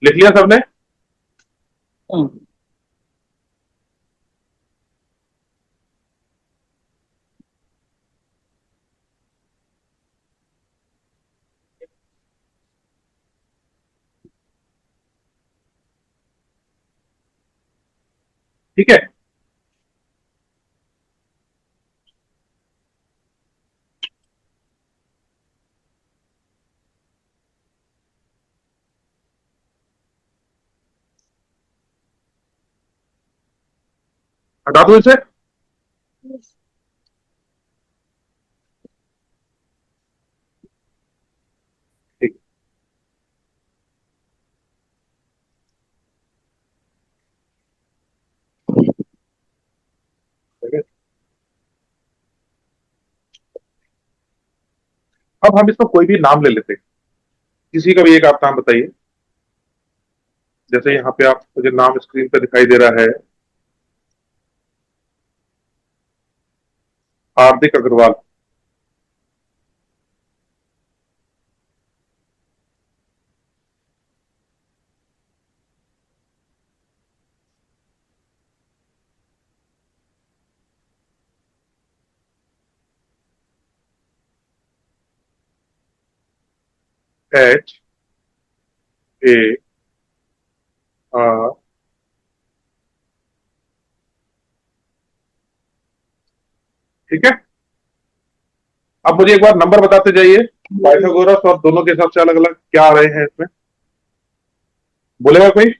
लिख लिया सबने? ठीक है, हटा दो इसे। ठीक है, अब हम इसको कोई भी नाम ले लेते हैं, किसी का भी एक आप नाम बताइए। जैसे यहाँ पे आप मुझे नाम स्क्रीन पे दिखाई दे रहा है, Hardik Agrawal. H A R. ठीक है, अब मुझे एक बार नंबर बताते जाइए, पाइथागोरस और दोनों के हिसाब से अलग अलग क्या आ रहे हैं इसमें। बोलेगा कोई?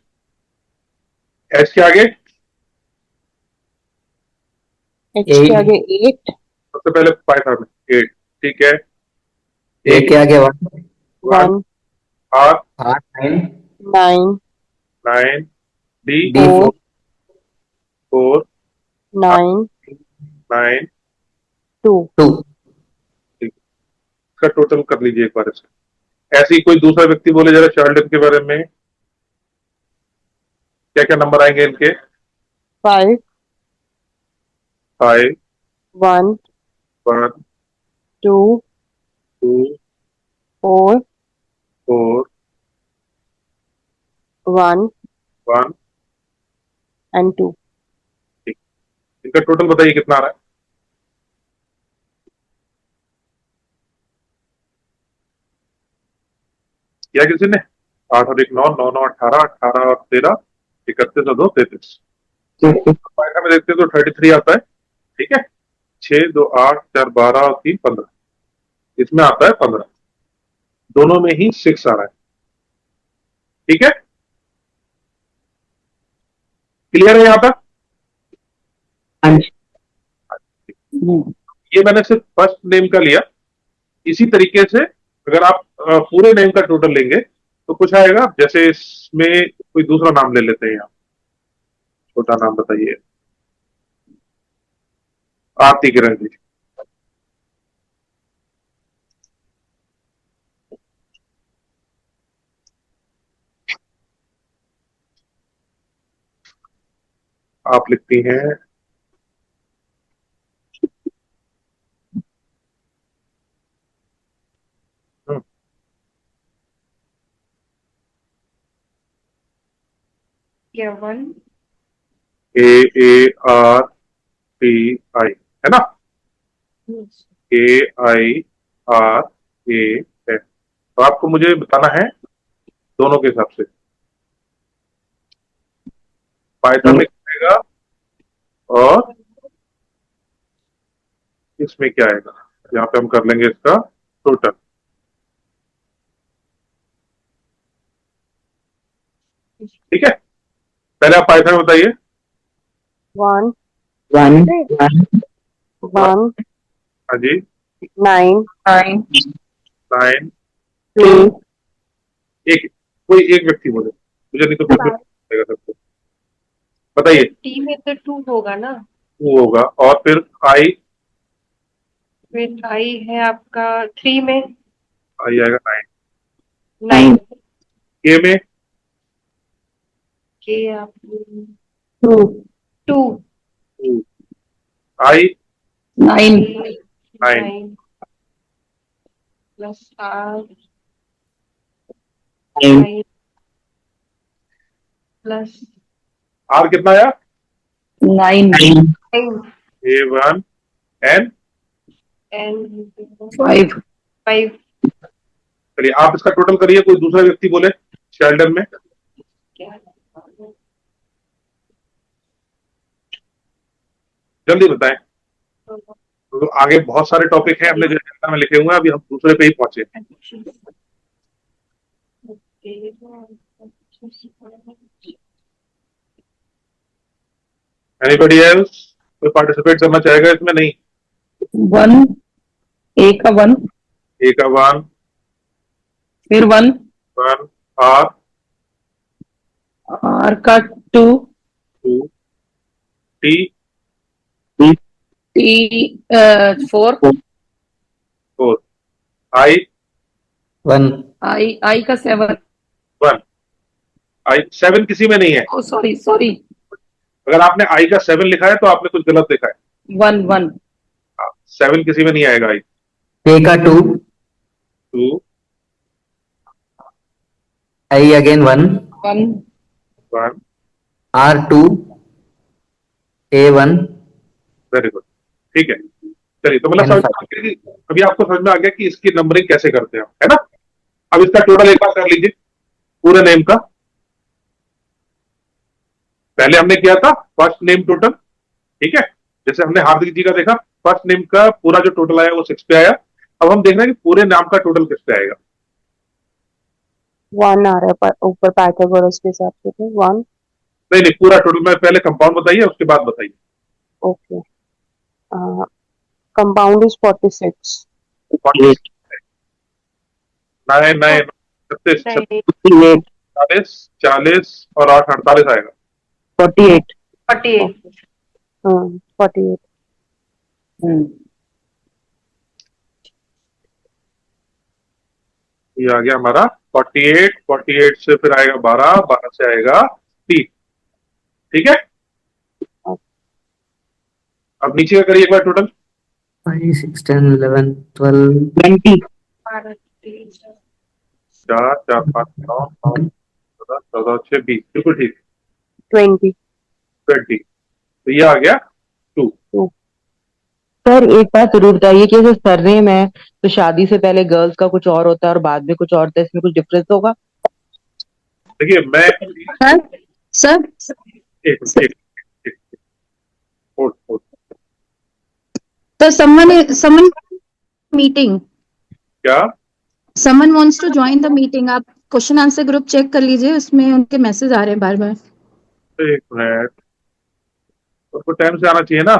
एच के आगे? एच के आगे 8, सबसे पहले पाइथागोरस में 8। ठीक है, ए के आगे 1 1, आर 9 9, 9 डी डी 4, 4 9, 9 2. 2. इसका टोटल कर लीजिए एक बार से। ऐसे ही कोई दूसरा व्यक्ति बोले जरा शेल्डन के बारे में, क्या क्या नंबर आएंगे इनके? 5, 5, 1, 1, 2, 2, 4, 4, 1 1। and 2. ठीक, इनका टोटल बताइए कितना आ रहा है? क्या किसी ने? 8 और 1 9, 9 9 18, 18 और 13 31 और 2 33। फायदा में देखते हैं तो 33 आता है। ठीक है, 6 2 8 4 12 और 3 15, इसमें आता है 15, दोनों में ही 6 आ रहा है। ठीक है, क्लियर है यहाँ तक? ये मैंने सिर्फ फर्स्ट नेम का लिया। इसी तरीके से अगर आप पूरे नेम का टोटल लेंगे तो कुछ आएगा। जैसे इसमें कोई दूसरा नाम ले लेते हैं, यहाँ छोटा नाम बताइए। आरती किरण जी। आप लिखती हैं क्या 1? ए ए आर टी आई, है ना? ए आई आर ए एन। तो आपको मुझे बताना है दोनों के हिसाब से। पाइथन में क्या आएगा और इसमें क्या आएगा? यहाँ पे हम कर लेंगे इसका टोटल। ठीक है, पहले आप पाइथन में बताइए। 1, 1 1, हाँ जी। 9, 9 9, 2, एक कोई एक व्यक्ति बोले, मुझे नहीं तो फिर बताइएगा सबको। बताइए। टी में तो 2 होगा ना? 2 होगा, और फिर आई? फिर आई है आपका 3 में। आई आएगा 9। 9 के में? के आप 2, 2 2। आई 9 9। प्लस आर 9 9 प्लस आर कितना आया? 9 9 ए 1 एन। एंड 5 5। चलिए आप इसका टोटल करिए। कोई दूसरा व्यक्ति बोले शेल्डन में। क्या जल्दी बताएं, तो आगे बहुत सारे टॉपिक हैं हमने जो एजेंडा में लिखे हुए हैं, अभी हम दूसरे पे ही पहुंचे। एनीबॉडी एल्स कोई पार्टिसिपेट करना चाहेगा इसमें? नहीं। 1 ए का 1 ए का 1, फिर 1 1 आर आर का 2 2 टी टी 4 4 आई 1. आई का 7 1 आई 7 किसी में नहीं है। ओ सॉरी अगर आपने आई का 7 लिखा है तो आपने कुछ गलत देखा है। 1 7 किसी में नहीं आएगा। आई A का 2. 2 I again 1. 1 1। R2. A1. Very good, ठीक है। चलिए, तो मतलब समझ में आ गया कि अभी आपको समझ में आ गया कि इसकी नंबरिंग कैसे करते हैं, है ना? अब इसका टोटल एक बार कर लीजिए पूरे नेम का। पहले हमने किया था फर्स्ट नेम टोटल, ठीक है? जैसे हमने हार्दिक जी का देखा, फर्स्ट नेम का पूरा जो टोटल आया वो 6 पे आया। अब हम देख रहे हैं कि पूरे नाम का टोटल किस पे आएगा। 1 आ रहा है ऊपर पाइथागोरस के हिसाब से, तो 1। नहीं नहीं, पूरा टोटल में पहले कंपाउंड बताइए, उसके बाद बताइए। Okay, compound is 46। 48 9 9 36 48 40 40 और 8 48 आएगा। 48 48 48। ये आ गया हमारा 48, 48 से फिर आएगा 12, 12 से आएगा 3। ठीक है, अब नीचे का करिए एक बार टोटल। 5, 6, 10, 11, 12, 20। 4, 4, 5, 9, 9, 14, 14, 6, 20, बिल्कुल ठीक। 20। 20, तो ये आ गया 2। सर एक बात जरूर बताइए कि जैसे सरनेम है तो शादी से पहले गर्ल्स का कुछ और होता है और बाद में कुछ और होता है, इसमें कुछ डिफरेंस होगा? देखिए मैं सर सर एक एक एक hold, hold। तो someone meeting, क्या? someone wants to join the meeting, आप क्वेश्चन आंसर ग्रुप चेक कर लीजिए, उसमें उनके मैसेज आ रहे हैं बार बार। एक मिनट, उसको टाइम से आना चाहिए ना।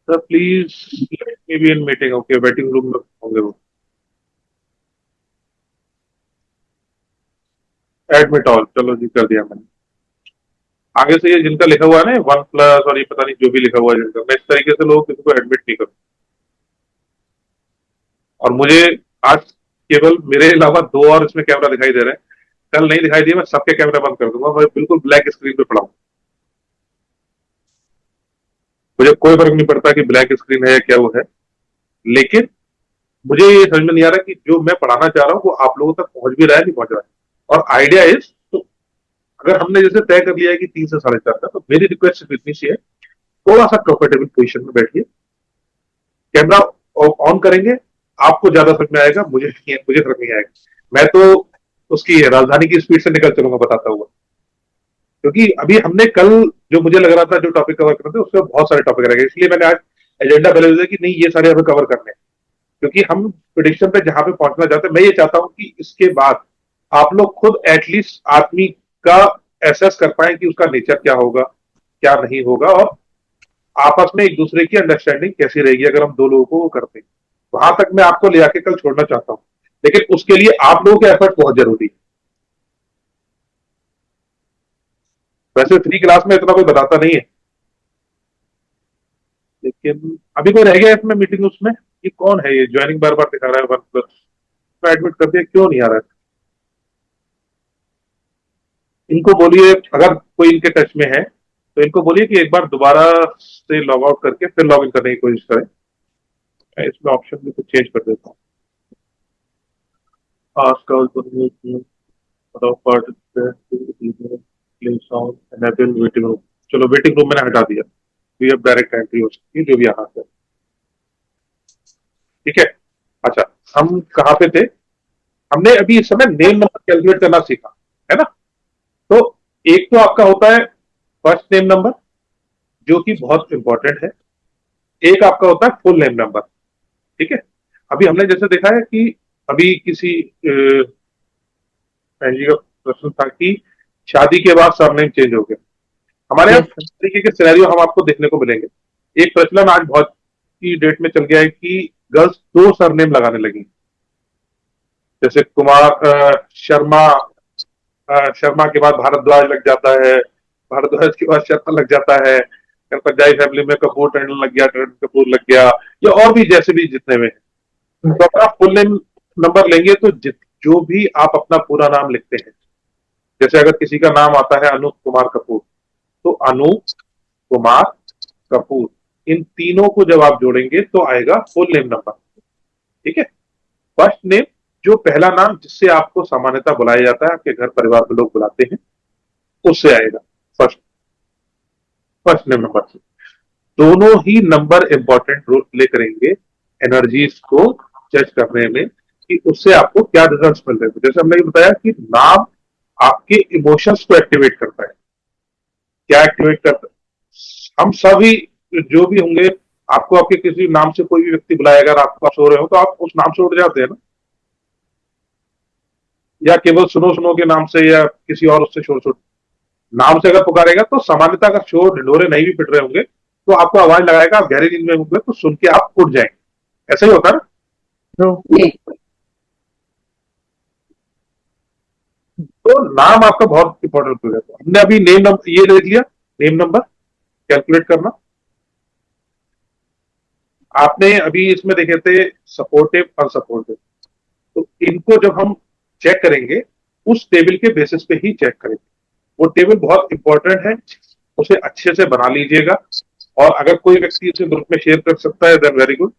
Sir please let me be in meeting. Okay, waiting room में होंगे वो। एडमिट ऑल, चलो जी कर दिया मैंने। आगे से ये जिनका लिखा हुआ है ना 1+ और ये पता नहीं जो भी लिखा हुआ है जिनका, मैं इस तरीके से लोग किसी को एडमिट नहीं करूँ। और मुझे आज केवल मेरे अलावा 2 और इसमें कैमरा दिखाई दे रहे हैं, कल नहीं दिखाई दिए मैं सबके कैमरा बंद कर दूंगा, मैं बिल्कुल ब्लैक स्क्रीन पे पढ़ाऊँ। मुझे कोई फर्क नहीं पड़ता कि ब्लैक स्क्रीन है या क्या वो है, लेकिन मुझे ये समझ में नहीं आ रहा कि जो मैं पढ़ाना चाह रहा हूँ वो आप लोगों तक पहुंच भी रहा है नहीं पहुंच रहा है। और आइडिया इज, तो अगर हमने जैसे तय कर लिया है कि 3 से 4:30 का, तो मेरी रिक्वेस्ट सिर्फ इतनी सी है, थोड़ा सा कंफर्टेबल पोजीशन में बैठिए, कैमरा ऑन करेंगे, आपको ज्यादा समझ में आएगा, मुझे समझ नहीं आएगा। मैं तो उसकी राजधानी की स्पीड से निकल चलूंगा बताता हुआ, क्योंकि अभी हमने कल जो मुझे लग रहा था जो टॉपिक कवर करते उसमें बहुत सारे टॉपिक रहेंगे, इसलिए मैंने आज एजेंडा पहले दिया कि नहीं ये सारे हमें कवर करने हैं, क्योंकि हम प्रिडिक्शन पे जहां पे पहुंचना चाहते हैं, मैं ये चाहता हूं कि इसके बाद आप लोग खुद एटलीस्ट आदमी का एसेस कर पाए कि उसका नेचर क्या होगा, क्या नहीं होगा, और आपस में एक दूसरे की अंडरस्टैंडिंग कैसी रहेगी अगर हम 2 लोगों को वो करते हैं। वहां तक मैं आपको ले आके कल छोड़ना चाहता हूं, लेकिन उसके लिए आप लोगों के एफर्ट बहुत जरूरी है। वैसे 3 क्लास में इतना कोई बताता नहीं है, लेकिन अभी कोई रह गया इसमें मीटिंग उसमें, ये कौन है, ये ज्वाइनिंग बार बार दिखा रहा है 1+, एडमिट कर दिया, क्यों नहीं आ रहा है? इनको बोलिए अगर कोई इनके टच में है तो इनको बोलिए कि एक बार दोबारा से लॉग आउट करके फिर लॉग इन करने की कोशिश करें। मैं इसमें ऑप्शन भी कुछ चेंज कर देता हूँ। आजकल वेटिंग रूम, चलो वेटिंग रूम मैंने हटा दिया, तो अब डायरेक्ट एंट्री हो सकती है जो भी यहाँ से। ठीक है, अच्छा हम कहाँ पे थे? हमने अभी इस समय नेम नंबर कैलकुलेट करना सीखा है ना। तो एक तो आपका होता है फर्स्ट नेम नंबर जो कि बहुत इंपॉर्टेंट है, एक आपका होता है फुल नेम नंबर। ठीक है, अभी हमने जैसे देखा है कि अभी किसी बहन जी का प्रश्न था कि शादी के बाद सरनेम चेंज हो गया। हमारे यहाँ यस इस तरीके के सिनेरियो हम आपको देखने को मिलेंगे। एक प्रचलन आज बहुत की डेट में चल गया है कि गर्ल्स 2 सरनेम लगाने लगी, जैसे कुमार शर्मा, शर्मा के बाद भारद्वाज लग जाता है, भारद्वाज के बाद शर्मा लग जाता है, फिर पंजाबी फैमिली में कपूर टंडन लग गया, टंडन कपूर लग गया, या और भी जैसे भी जितने में। तो अगर आप फुल नेम नंबर लेंगे तो जो भी आप अपना पूरा नाम लिखते हैं, जैसे अगर किसी का नाम आता है अनूप कुमार कपूर, तो अनूप कुमार कपूर, इन तीनों को जब आप जोड़ेंगे तो आएगा फुल नेम नंबर। ठीक है, फर्स्ट नेम जो पहला नाम जिससे आपको सामान्यतः बुलाया जाता है, आपके घर परिवार में लोग बुलाते हैं, उससे आएगा फर्स्ट फर्स्ट नेम नंबर से। दोनों ही नंबर इंपॉर्टेंट रोल प्ले करेंगे एनर्जीज को जज करने में कि उससे आपको क्या रिजल्ट्स मिल रहे हैं। जैसे हमने ये बताया कि नाम आपके इमोशंस को एक्टिवेट करता है। क्या एक्टिवेट करता है? हम सभी जो भी होंगे, आपको आपके किसी नाम से कोई भी व्यक्ति बुलाएगा, रात को आप सो रहे हो तो आप उस नाम से उठ जाते हैं ना, या केवल सुनो सुनो के नाम से या किसी और उससे शोर शोर नाम से अगर पुकारेगा तो सामान्यतः अगर शोर ढिंढोरे नहीं भी पिट रहे होंगे तो आपको आवाज लगाएगा, आप गहरी नींद में होंगे तो सुन के आप उठ जाएंगे। ऐसा ही होता है ना। तो नाम आपका बहुत इंपॉर्टेंट हो जाता है। हमने अभी नेम नंबर ये देख लिया, नेम नंबर कैलकुलेट करना। आपने अभी इसमें देखे थे सपोर्टिव अनसपोर्टिव, तो इनको जब हम चेक करेंगे उस टेबल के बेसिस पे ही चेक करेंगे। वो टेबल बहुत इंपॉर्टेंट है, उसे अच्छे से बना लीजिएगा, और अगर कोई व्यक्ति इसे ग्रुप में शेयर कर सकता है देन वेरी गुड,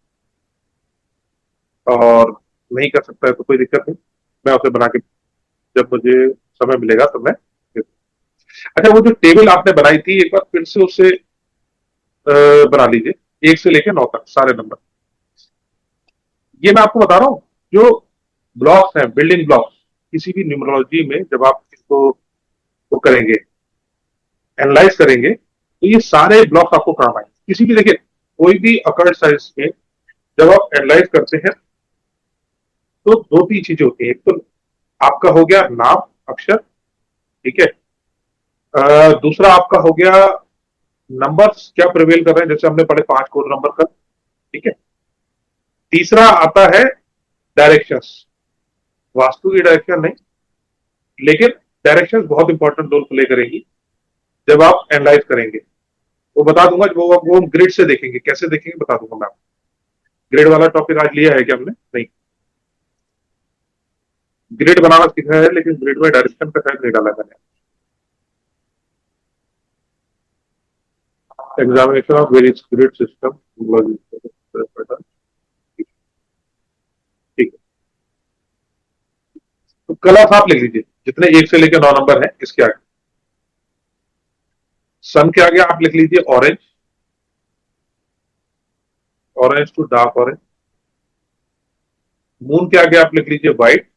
और नहीं कर सकता है तो कोई दिक्कत नहीं, मैं उसे बना के जब मुझे समय मिलेगा तो मैं। अच्छा, वो जो टेबल आपने बनाई थी एक बार फिर से उसे बना लीजिए, 1 से लेकर 9 तक सारे नंबर। ये मैं आपको बता रहा हूँ, जो ब्लॉक्स हैं, बिल्डिंग ब्लॉक्स, किसी भी न्यूमरोलॉजी में जब आप इसको वो करेंगे, एनालाइज करेंगे, तो ये सारे ब्लॉक्स आपको काम आएंगे। किसी भी, देखिए, कोई भी अकर्ड साइंस में जब आप एनालाइज करते हैं तो 2-3 चीजें होती हैं। एक तो आपका हो गया नाम, अक्षर, ठीक है। दूसरा आपका हो गया नंबर्स क्या प्रिवेल कर रहे हैं, जैसे हमने पढ़े 5 कोड नंबर का, ठीक है। तीसरा आता है डायरेक्शंस, वास्तु की डायरेक्शन नहीं, लेकिन डायरेक्शंस बहुत इंपॉर्टेंट रोल प्ले करेंगी जब आप एनालाइज करेंगे। वो बता दूंगा, वो हम ग्रिड से देखेंगे, कैसे देखेंगे बता दूंगा मैं आपको। ग्रिड वाला टॉपिक आज लिया है क्या हमने? नहीं, ग्रिड बनाना सीखा है, लेकिन ग्रिड में डायरेक्शन का शायद नहीं डाला मैंने। Examination of various grid system, ठीक है। तो कलर्स आप लिख लीजिए जितने 1 से लेकर 9 नंबर है इसके आगे। सन के आगे आप लिख लीजिए orange, orange to dark orange. Moon के आगे आप लिख लीजिए व्हाइट,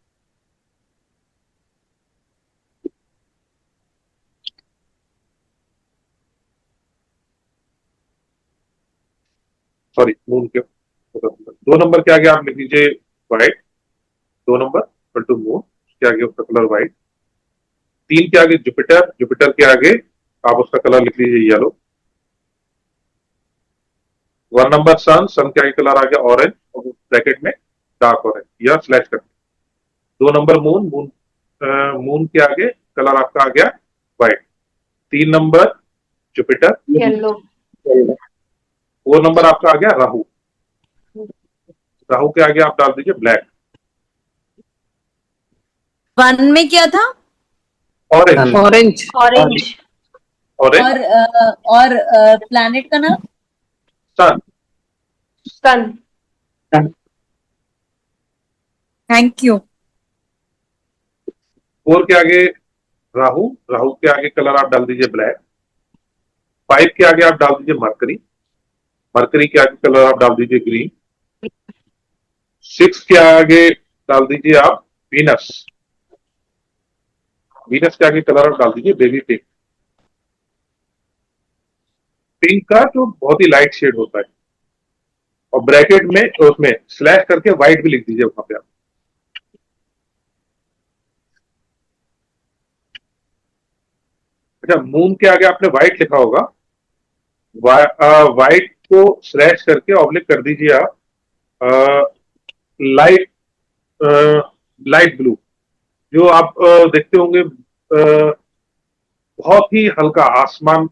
सॉरी मून के 2 नंबर के आगे आप लिख लीजिए white, 2 number equal to moon, उसके आगे उसका कलर व्हाइट। 3 के आगे जुपिटर, जुपिटर के आगे आप उसका कलर लिख लीजिए येलो। 1 नंबर सन, सन के आगे कलर आ गया ऑरेंज, और ब्रैकेट में डार्क ऑरेंज या स्लैश कर। 2 नंबर मून, मून मून के आगे कलर आपका आ गया white. 3 number Jupiter, yellow. 4 number आपका आ गया राहु, राहु के आगे आप डाल दीजिए ब्लैक। 1 में क्या था? Orange, orange. ऑरेंज। ऑरेंज। और प्लैनेट का नाम? सन, सन। Thank you. 4 के आगे राहु, राहु के आगे कलर आप डाल दीजिए ब्लैक। 5 के आगे आप डाल दीजिए मरकरी, मरकरी के आगे कलर आप डाल दीजिए ग्रीन। 6 के आगे डाल दीजिए आप वीनस, वीनस के आगे कलर आप डाल दीजिए बेबी पिंक। पिंक का जो बहुत ही लाइट शेड होता है, और ब्रैकेट में उसमें स्लैश करके व्हाइट भी लिख दीजिए वहां पे आप। अच्छा, मून के आगे आपने व्हाइट लिखा होगा, व्हाइट को स्लैश करके ऑब्लिक कर दीजिए आप लाइट लाइट ब्लू, जो आप देखते होंगे बहुत ही हल्का आसमान,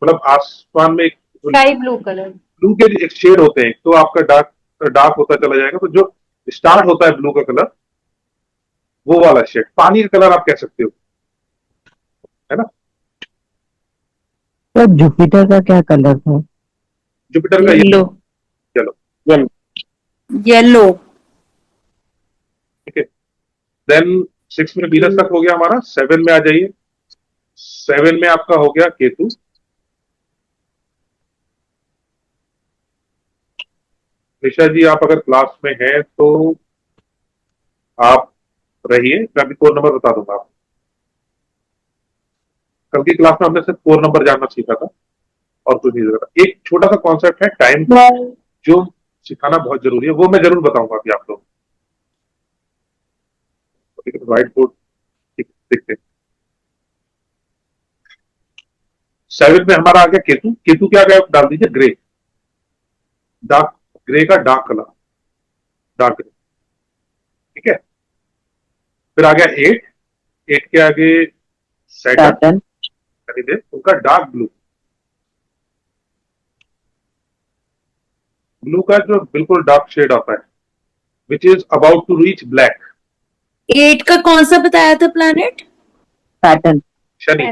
मतलब आसमान में स्काई ब्लू कलर। ब्लू के एक शेड होते हैं, तो आपका डार्क डार्क होता चला जाएगा, तो जो स्टार्ट होता है ब्लू का कलर, वो वाला शेड, पानी का कलर आप कह सकते हो, है ना। तो जुपिटर का क्या कलर था? जुपिटर का येलो। चलो, येलो। ठीक है। देन 6 में वीनस तक हो गया हमारा। 7 में आ जाइए। 7 में आपका हो गया केतु। निशा जी, आप अगर क्लास में हैं तो आप रहिए, मैं अभी कोड नंबर बता दूंगा आपको। कल की क्लास में हमने सिर्फ कोड नंबर जानना सीखा था और कुछ नहीं सीखा। एक छोटा सा कॉन्सेप्ट है टाइम, जो सिखाना बहुत जरूरी है, वो मैं जरूर बताऊंगा अभी आप लोग। व्हाइट बोर्ड देखते हैं। 7 में हमारा आ गया केतु, केतु क्या गया आप डाल दीजिए ग्रे, डार्क ग्रे का डार्क कलर, डार्क ग्रे, ठीक है। फिर आ गया 8, 8 के आगे सैटर्न, शनिदेव, उनका डार्क ब्लू। ब्लू का जो बिल्कुल डार्क शेड आता है, which is about to reach black. 8 का कौन सा बताया था प्लैनेट? पैटर्न। शनि।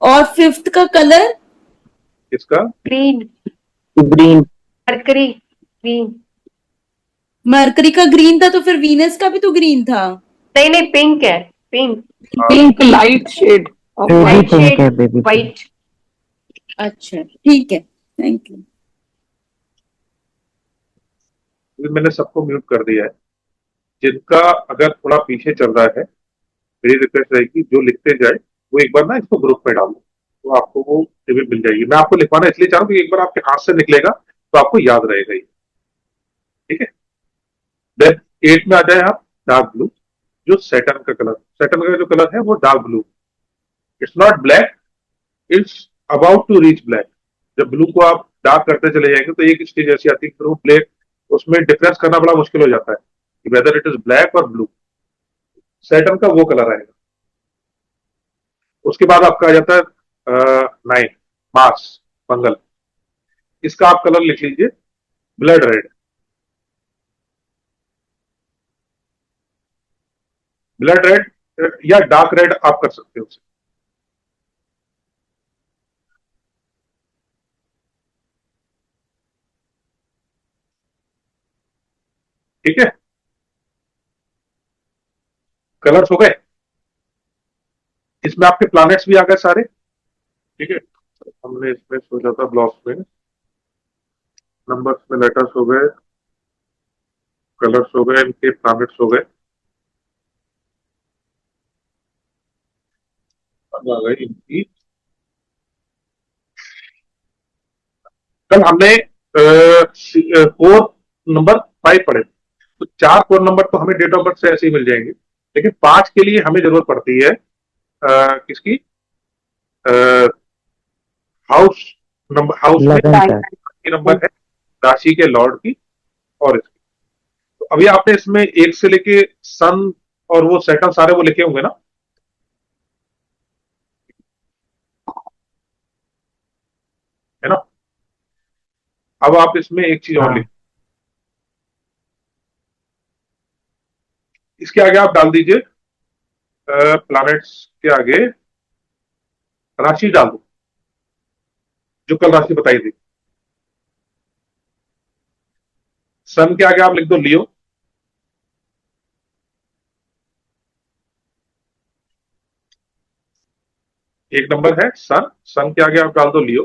और 5th का कलर? इसका green, green. Mercury green. Mercury का ग्रीन था, तो फिर वीनस का भी तो ग्रीन था। नहीं नहीं, पिंक है, pink, pink light shade of baby white pink है, शेड, बेबी पिंक। वाइट। अच्छा ठीक है, थैंक यू। मैंने सबको म्यूट कर दिया है। जिनका अगर थोड़ा पीछे चल रहा है, मेरी रिक्वेस्ट रहेगी जो लिखते जाए वो एक बार ना इसको ग्रुप में डालो, तो आपको वो टेबल मिल जाएगी। मैं आपको लिखवाना इसलिए चाह रहा हूँ कि एक बार आपके हाथ से निकलेगा तो आपको याद रहेगा ये। ठीक है। देन 8 में आ जाए आप, डार्क ब्लू। जो सैटर्न का कलर, सैटर्न का जो कलर है वो dark blue. It's not black, it's about to reach black. जब ब्लू को आप डार्क करते चले जाएंगे तो एक स्टेज ऐसी आती है फिर वो ब्लैक, उसमें डिफरेंस करना बड़ा मुश्किल हो जाता है कि वेदर इट इज ब्लैक और ब्लू। सैटर्न का वो कलर आएगा। उसके बाद आपका आ जाता है 9, मार्स, मंगल। इसका आप कलर लिख लीजिए ब्लड रेड। ब्लड रेड या डार्क रेड आप कर सकते हो उसे। ठीक है, कलर्स हो गए। इसमें आपके प्लैनेट्स भी आ गए सारे। ठीक है, हमने इसमें सोचा था ब्लॉक्स में, नंबर्स में लेटर्स हो गए, कलर्स हो गए, इनके प्लैनेट्स हो गए। अब आ गई इनकी। कल हमने कोर नंबर 5 पढ़े, तो 4 कोर नंबर तो हमें डेट ऑफ बर्थ से ऐसे ही मिल जाएंगे, लेकिन 5 के लिए हमें जरूरत पड़ती है किसकी? हाउस नंबर, हाउस में 11 की नंबर है, राशि के लॉर्ड की और इसकी। तो अभी आपने इसमें 1 से लेके सन और वो सैटर्न सारे वो लिखे होंगे ना? है ना? अब आप इसमें एक चीज और हाँ। लिख, इसके आगे आप डाल दीजिए प्लैनेट्स के आगे राशि डाल दो, जो कल राशि बताई थी। सन के आगे आप लिख दो लियो। एक नंबर है सन, सन के आगे आप डाल दो लियो।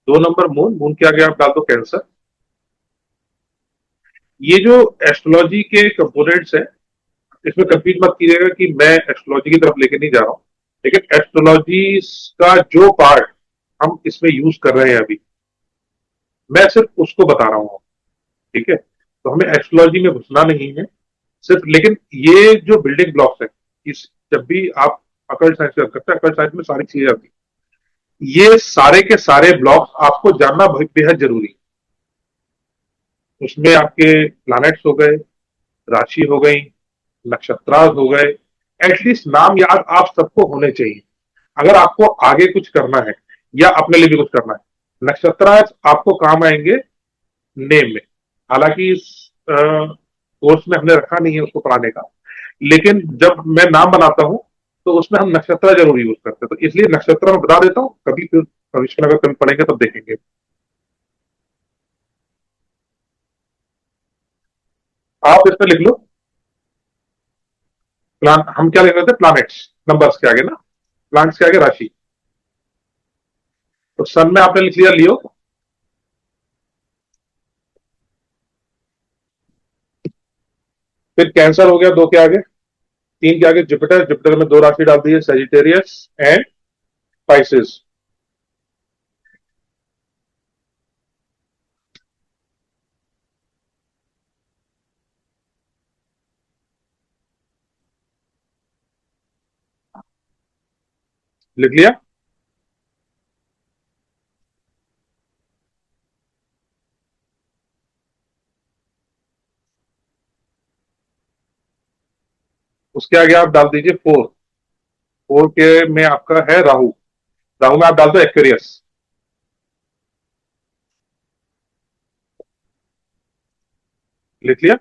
2 नंबर मून, मून के आगे आप डाल दो कैंसर। ये जो एस्ट्रोलॉजी के कंपोनेंट्स हैं, इसमें कंफ्यूज मत कीजिएगा कि मैं एस्ट्रोलॉजी की तरफ लेके नहीं जा रहा हूं, लेकिन एस्ट्रोलॉजी का जो पार्ट हम इसमें यूज कर रहे हैं अभी, मैं सिर्फ उसको बता रहा हूं। ठीक है, तो हमें एस्ट्रोलॉजी में घुसना नहीं है सिर्फ। लेकिन ये जो बिल्डिंग ब्लॉक्स है, इस जब भी आप अकल्ट साइंस करते हैं, अकल्ट साइंस में सारी चीजें आती हैं, ये सारे के सारे ब्लॉक्स आपको जानना बेहद जरूरी है। उसमें आपके प्लैनेट्स हो गए, राशि हो गई, नक्षत्रास हो गए, एटलीस्ट नाम याद आप सबको होने चाहिए अगर आपको आगे कुछ करना है या अपने लिए भी कुछ करना है। नक्षत्रास आपको काम आएंगे नेम में, हालांकि इस कोर्स में हमने रखा नहीं है उसको पढ़ाने का, लेकिन जब मैं नाम बनाता हूं तो उसमें हम नक्षत्र जरूर यूज करते हैं, तो इसलिए नक्षत्र में बता देता हूं, कभी फिर भविष्य में अगर कभी पढ़ेंगे तब देखेंगे। आप इसमें लिख लो प्लान, हम क्या लिख रहे थे? प्लैनेट्स नंबर्स के आगे ना, प्लैनेट्स के आगे राशि। तो सन में आपने लिख लिया लियो, फिर कैंसर हो गया 2 के आगे, 3 के आगे जुपिटर, जुपिटर में 2 राशि डाल दी है, सेजिटेरियस एंड पाइसेस। लिख लिया? उसके आगे आप डाल दीजिए 4, 4 के में आपका है राहु, राहु में आप डाल दो एक्वेरियस। लिख लिया?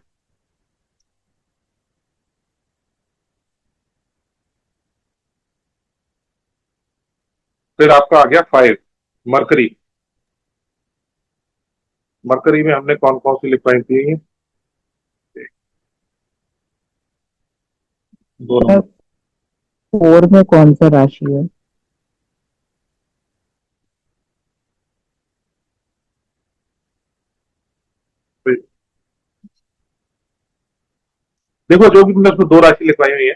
फिर आपका आ गया 5 मरकरी। मरकरी में हमने कौन कौन सी लिखवाई थी? दो नंबर। 4 में कौन सा राशि है? देखो जो भी मैंने उसमें 2 राशि लिखवाई हुई है,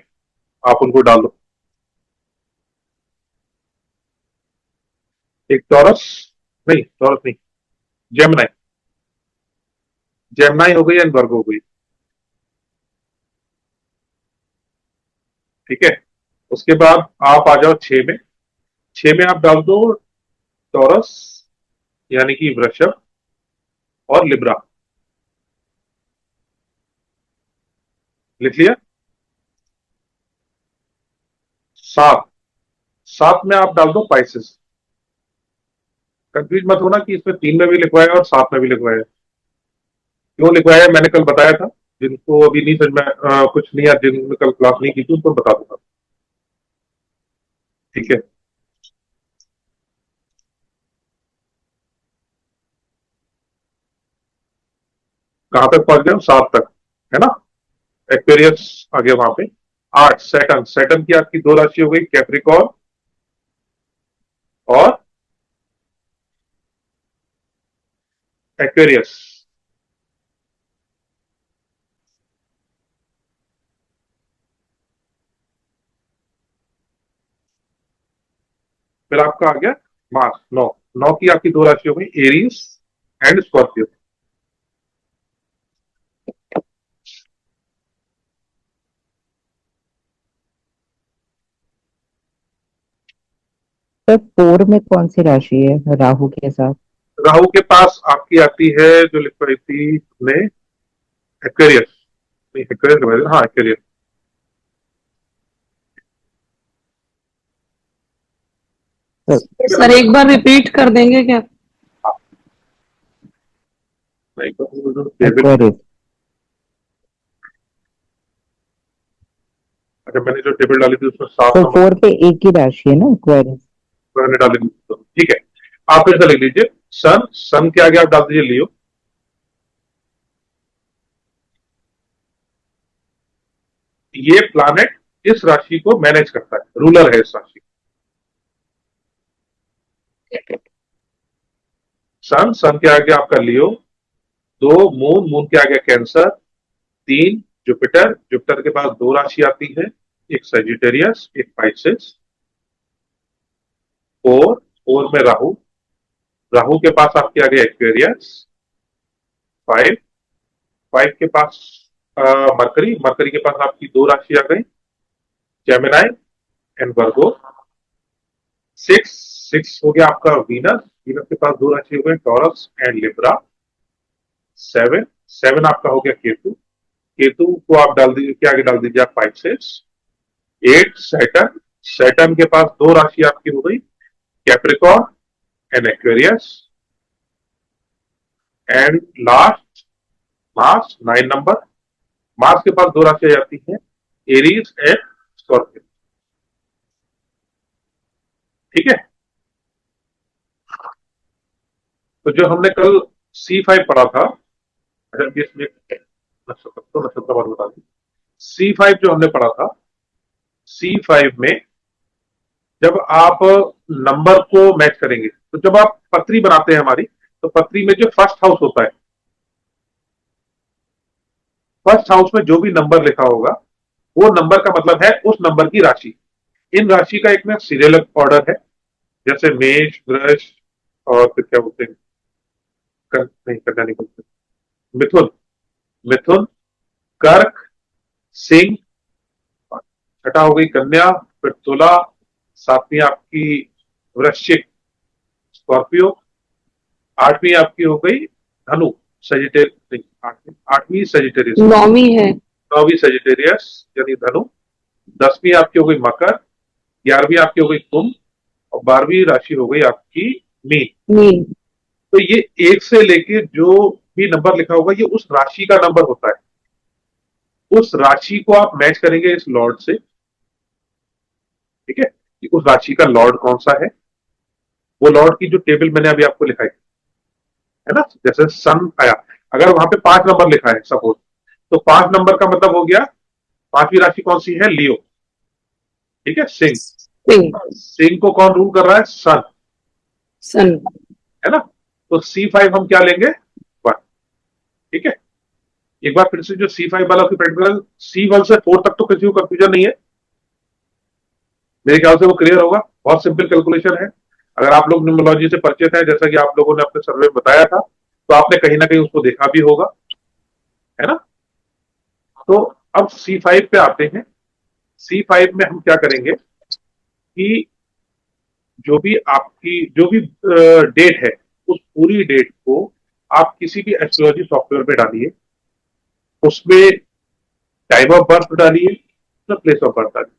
आप उनको डाल दो। एक टॉरस, नहीं टॉरस नहीं, जेमिनाई। जेमिनाई हो गई एंड वर्गो हो गई। ठीक है, उसके बाद आप आ जाओ 6 में। 6 में आप डाल दो टॉरस यानी कि वृषभ और लिब्रा। लिख लिया? 7, 7 में आप डाल दो पाइसेस। कंफ्यूज मत होना कि इसमें 3 में भी लिखवाया और 7 में भी लिखवाया। क्यों लिखवाया मैंने कल बताया था, जिनको अभी नहीं समझ में कुछ नहीं यार, जिन्होंने कल क्लास नहीं की थी उनको बता दूंगा। ठीक है, कहां तक पहुंच गए? 7 तक, है ना? एक्वेरियस आ गया वहां पे। 8 सैटर्न। सैटर्न की आपकी 2 राशि हो गई, कैप्रिकॉर्न और एक्वेरियस। फिर आपका आ गया मार्स 9। 9 की आपकी 2 राशि हो गई, एरीज एंड स्कॉर्पियो। सर 4 में कौन सी राशि है राहु के साथ? राहु के पास आपकी आती है जो लिखवाई थी हमने, एक्वेरियस। नहीं एक्वेरियस, हाँ एक्वेरियस। सर एक बार रिपीट कर देंगे क्या? एक्वेरियस। अच्छा, मैंने जो टेबल डाली थी उसमें 7 तो नंबर 4 पे एक ही राशि है ना, एक्वेरियस। मैंने डाली थी। तो ठीक है, आप फिर से लिख लीजिए। सन, सन के आगे आप डाल दीजिए लियो। ये प्लैनेट इस राशि को मैनेज करता है, रूलर है इस राशि। सन, सन के आगे आपका लियो। 2 मून, मून के आगे कैंसर। 3 जुपिटर, जुपिटर के पास 2 राशि आती है, एक सजिटेरियस एक पाइसेस। 4, 4 में राहु, राहु के पास आपके आगे एक्वेरियस। 5, 5 के पास मरकरी, मरकरी के पास आपकी 2 राशि आ गई, जेमिनाई एंड वर्गो। 6, 6 हो गया आपका वीनस, वीनस के पास 2 राशि हो गए, टॉरस एंड लिब्रा। 7, 7 आपका हो गया केतु, केतु को आप डाल दीजिए, क्या आगे डाल दीजिए आप पाइसेस। 8 सैटर्न, सैटर्न के पास 2 राशि आपकी हो गई, Capricorn and Aquarius. And last Mars 9 number, Mars के पास 2 राशि आ जाती है, एरीज एंड स्कॉर्पियो। ठीक है, तो जो हमने कल C5 पढ़ा था, अगर भी इसमें नक्षत्र तो नक्षत्र बात बता दी। C5 जो हमने पढ़ा था, C5 में जब आप नंबर को मैच करेंगे, तो जब आप पत्री बनाते हैं हमारी, तो पत्री में जो फर्स्ट हाउस होता है, फर्स्ट हाउस में जो भी नंबर लिखा होगा, वो नंबर का मतलब है उस नंबर की राशि। इन राशि का एक में सीरियल ऑर्डर है, जैसे मेष, वृष और फिर क्या बोलते हैं, नहीं कन्या नहीं बोलते, मिथुन, मिथुन, कर्क, सिंह, छठा हो गई कन्या, फिर तुला, 7वीं आपकी वृश्चिक, स्कॉर्पियो, 8वीं आपकी हो गई धनु, सजिटेरियस, 8वीं सजिटेरियस, 9वीं है। 9वीं सजिटेरियस यानी धनु। 10वीं आपकी हो गई मकर, 11वीं आपकी हो गई कुंभ और 12वीं राशि हो गई आपकी मीन। मीन। तो ये 1 से लेके जो भी नंबर लिखा होगा ये उस राशि का नंबर होता है। उस राशि को आप मैच करेंगे इस लॉर्ड से, ठीक है, कि उस राशि का लॉर्ड कौन सा है। वो लॉर्ड की जो टेबल मैंने अभी आपको लिखाई है ना, जैसे सन आया, अगर वहां पे 5 नंबर लिखा है सपोज, तो 5 नंबर का मतलब हो गया पांचवी राशि कौन सी है, लियो, ठीक है, सिंह। सिंह को कौन रूल कर रहा है, सन, सन। है ना। तो C5 हम क्या लेंगे, 1, ठीक है। एक बार फिर से जो C5 वाला प्रैक्टिकल, C1 से 4 तक तो किसी को कंफ्यूजन नहीं है, मेरे ख्याल से वो क्लियर होगा। बहुत सिंपल कैलकुलेशन है। अगर आप लोग न्यूमरोलॉजी से परिचित है, जैसा कि आप लोगों ने अपने सर्वे में बताया था, तो आपने कहीं ना कहीं उसको देखा भी होगा, है ना। तो अब C5 पे आते हैं। C5 में हम क्या करेंगे कि जो भी आपकी जो भी डेट है, उस पूरी डेट को आप किसी भी एस्ट्रोलॉजी सॉफ्टवेयर पे डालिए, उसमें टाइम ऑफ बर्थ डालिए, प्लेस ऑफ बर्थ डालिए।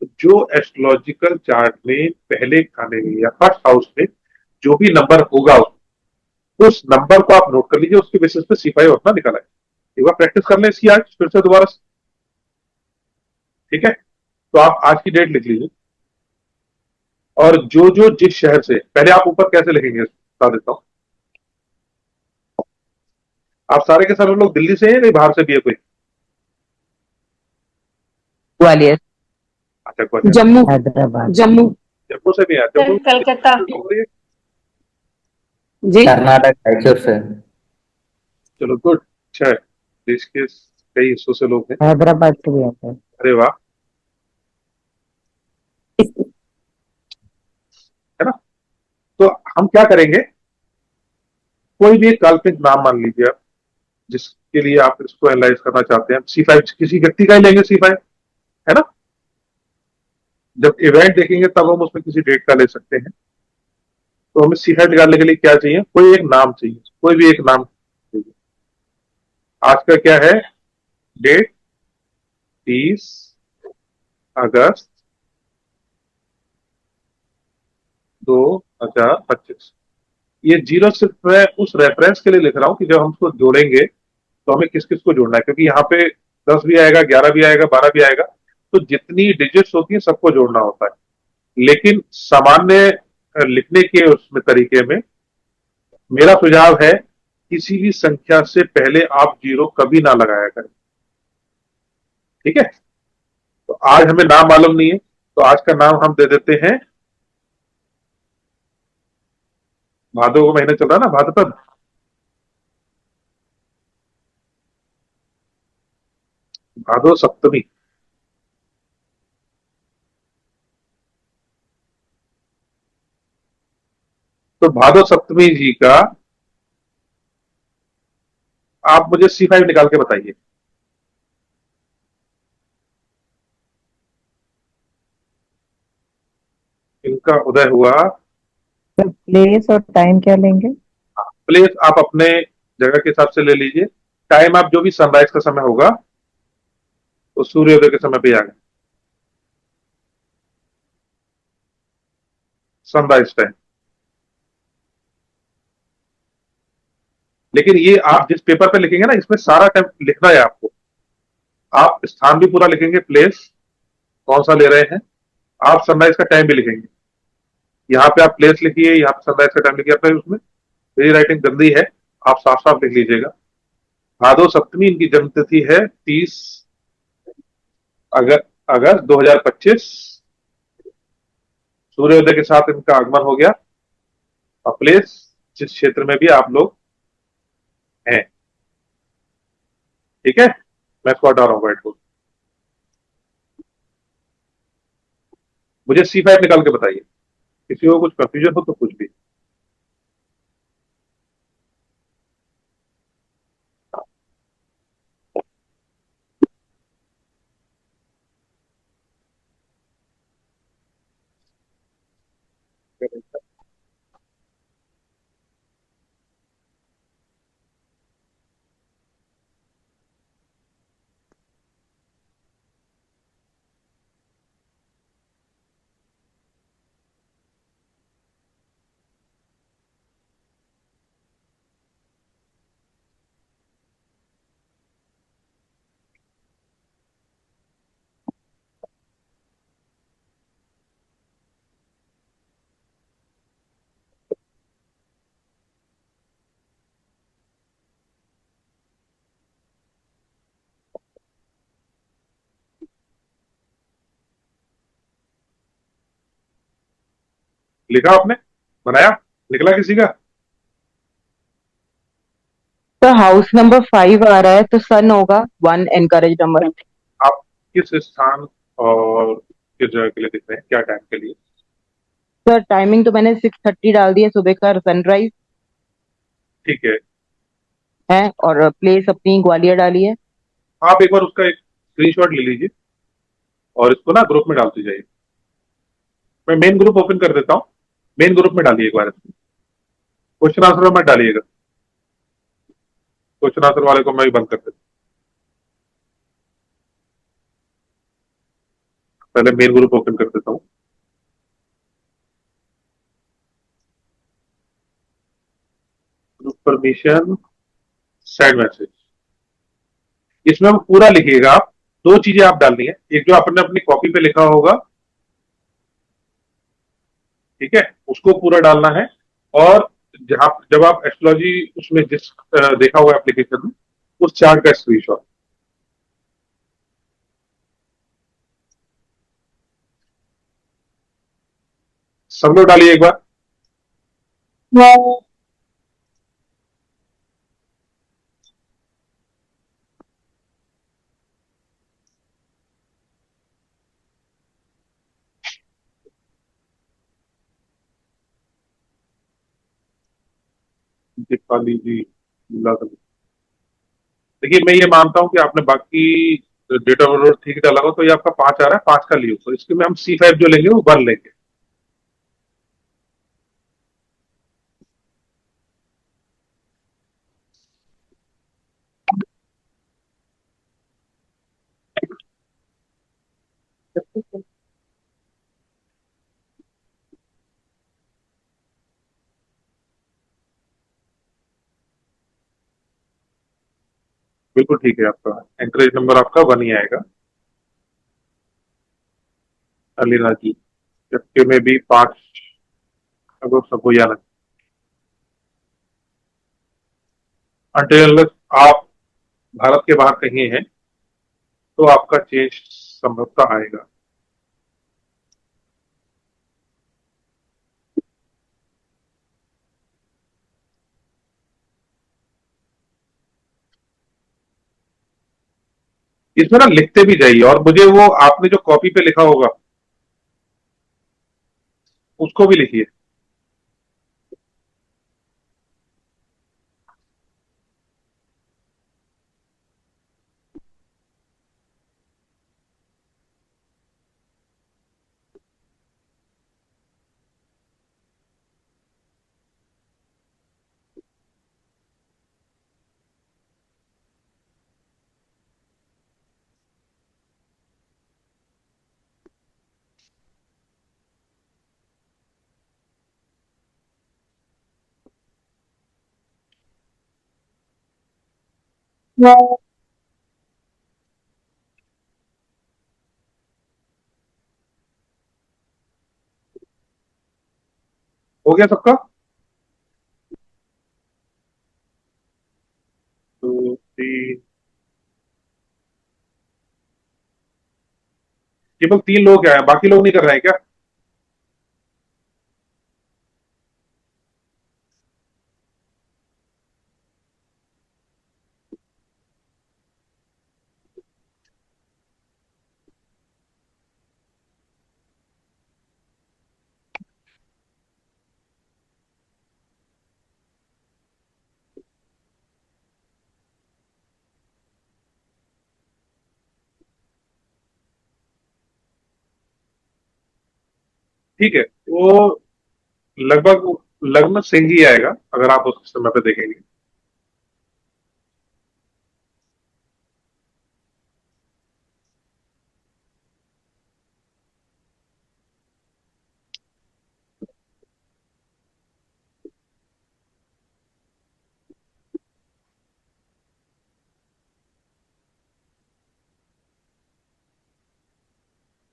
तो जो एस्ट्रोलॉजिकल चार्ट में पहले खाने में या फर्स्ट हाउस में जो भी नंबर होगा, उस नंबर को आप नोट कर लीजिए, उसके बेसिस पे C5 अपना निकाला है। एक बार प्रैक्टिस कर लें इसकी आज फिर से दोबारा से, ठीक है। तो आप आज की डेट लिख लीजिए, और जो जो जिस शहर से, पहले आप ऊपर कैसे लिखेंगे बता देता हूं। आप सारे के सारे लोग दिल्ली से हैं, नहीं बाहर से भी है कोई? ग्वालियर, अच्छा, ग्वालियर, जम्मू, हैदराबाद, जम्मू जम्मू से भी है, जम्मू कलकत्ता। जी। कर्नाटक रायचूर से। चलो गुड, अच्छा है। देश के कई हिस्सों से लोग हैं। हैदराबाद से भी आता है। अरे वाह, है ना। तो हम क्या करेंगे, कोई भी एक काल्पनिक नाम मान लीजिए आप, जिसके लिए आप इसको एनालाइज करना चाहते हैं। C5 किसी व्यक्ति का ही लेंगे, C5, है ना। जब इवेंट देखेंगे तब हम उसमें किसी डेट का ले सकते हैं। तो हमें C5 निकालने के लिए क्या चाहिए, कोई एक नाम चाहिए, कोई भी एक नाम चाहिए। आज का क्या है डेट, 30 अगस्त 2025। ये जीरो सिर्फ मैं उस रेफरेंस के लिए लिख रहा हूं कि जब हम उसको जोड़ेंगे तो हमें किस किस को जोड़ना है, क्योंकि यहाँ पे 10 भी आएगा, 11 भी आएगा, 12 भी आएगा, तो जितनी डिजिट्स होती है सबको जोड़ना होता है। लेकिन सामान्य लिखने के उसमें तरीके में मेरा सुझाव है, किसी भी संख्या से पहले आप जीरो कभी ना लगाया करें, ठीक है। तो आज हमें नाम मालूम नहीं है, तो आज का नाम हम दे देते हैं, भादो का महीना चल रहा है ना, भाद्रपद, भादो सप्तमी। तो भादो सप्तमी जी का आप मुझे C5 निकाल के बताइए। इनका उदय हुआ, तो प्लेस और टाइम क्या लेंगे? प्लेस आप अपने जगह के हिसाब से ले लीजिए, टाइम आप जो भी सनराइज का समय होगा तो सूर्योदय के समय पे आ गए, सनराइज टाइम। लेकिन ये आप जिस पेपर पे लिखेंगे ना, इसमें सारा टाइम लिखना है आपको। आप स्थान भी पूरा लिखेंगे, प्लेस कौन सा ले रहे हैं, आप सनराइज का टाइम भी लिखेंगे। यहाँ पे आप प्लेस लिखिए, यहाँ पे सनराइज का टाइम लिखिए, अपने उसमें मेरी राइटिंग गंदी है, आप साफ साफ लिख लीजिएगा। भादो सप्तमी, इनकी जन्मतिथि है 30 अगस्त 2025। सूर्योदय के साथ इनका आगमन हो गया, और प्लेस जिस क्षेत्र में भी आप लोग हैं, ठीक है। मैं इसको हटा रहा हूँ व्हाइट बोर्ड। मुझे C5 निकाल के बताइए, किसी को कुछ कंफ्यूजन हो तो कुछ भी। लिखा आपने, बनाया, निकला किसी का? तो हाउस नंबर 5 आ रहा है तो सन होगा, 1 एनकरेज नंबर। आप किस स्थान और किस जगह के लिए लिख रहे हैं, क्या टाइम के लिए? सर टाइमिंग तो मैंने 6:30 डाल दी है, सुबह का सनराइज ठीक है, है, और प्लेस अपनी ग्वालियर डाली है। आप एक बार उसका एक स्क्रीनशॉट ले लीजिए और इसको ना ग्रुप में डालते जाइए। मैं मेन ग्रुप ओपन कर देता हूँ, मेन ग्रुप में डालिए एक बार, क्वेश्चन आंसर में डालिएगा, क्वेश्चन आंसर वाले को मैं भी बंद कर देता हूँ। पहले मेन ग्रुप ओपन कर देता हूँ। ग्रुप परमिशन, सेंड मैसेज, इसमें हम पूरा लिखिएगा आप। दो चीजें आप डालनी है, एक जो आपने अपनी कॉपी पे लिखा होगा, ठीक है, उसको पूरा डालना है। और जहां जब आप एस्ट्रोलॉजी उसमें जिस देखा हुआ एप्लीकेशन में, उस चार्ट का स्क्रीनशॉट। सब लोग डालिए एक बार। दीपाली जी, देखिए मैं ये मानता हूं कि आपने बाकी डेट ऑफ बर्थ ठीक डाला हो, तो ये आपका 5 आ रहा है, 5 का लियो, तो इसके में हम C5 जो लेंगे वो 1 लेंगे। बिल्कुल ठीक है, आपका एंकरेज नंबर आपका 1 ही आएगा। अलीना जी, जबकि में भी 5, अगर सबको याद है, अनटिल आप भारत के बाहर कहीं हैं तो आपका चेंज संभवतः आएगा। इसमें ना लिखते भी जाइए, और मुझे वो आपने जो कॉपी पे लिखा होगा उसको भी लिखिए। हो गया सबका? 2 3, केवल 3 लोग आए, बाकी लोग नहीं कर रहे हैं क्या? ठीक है, वो लगभग लग्न सिंह ही आएगा अगर आप उस समय पे देखेंगे।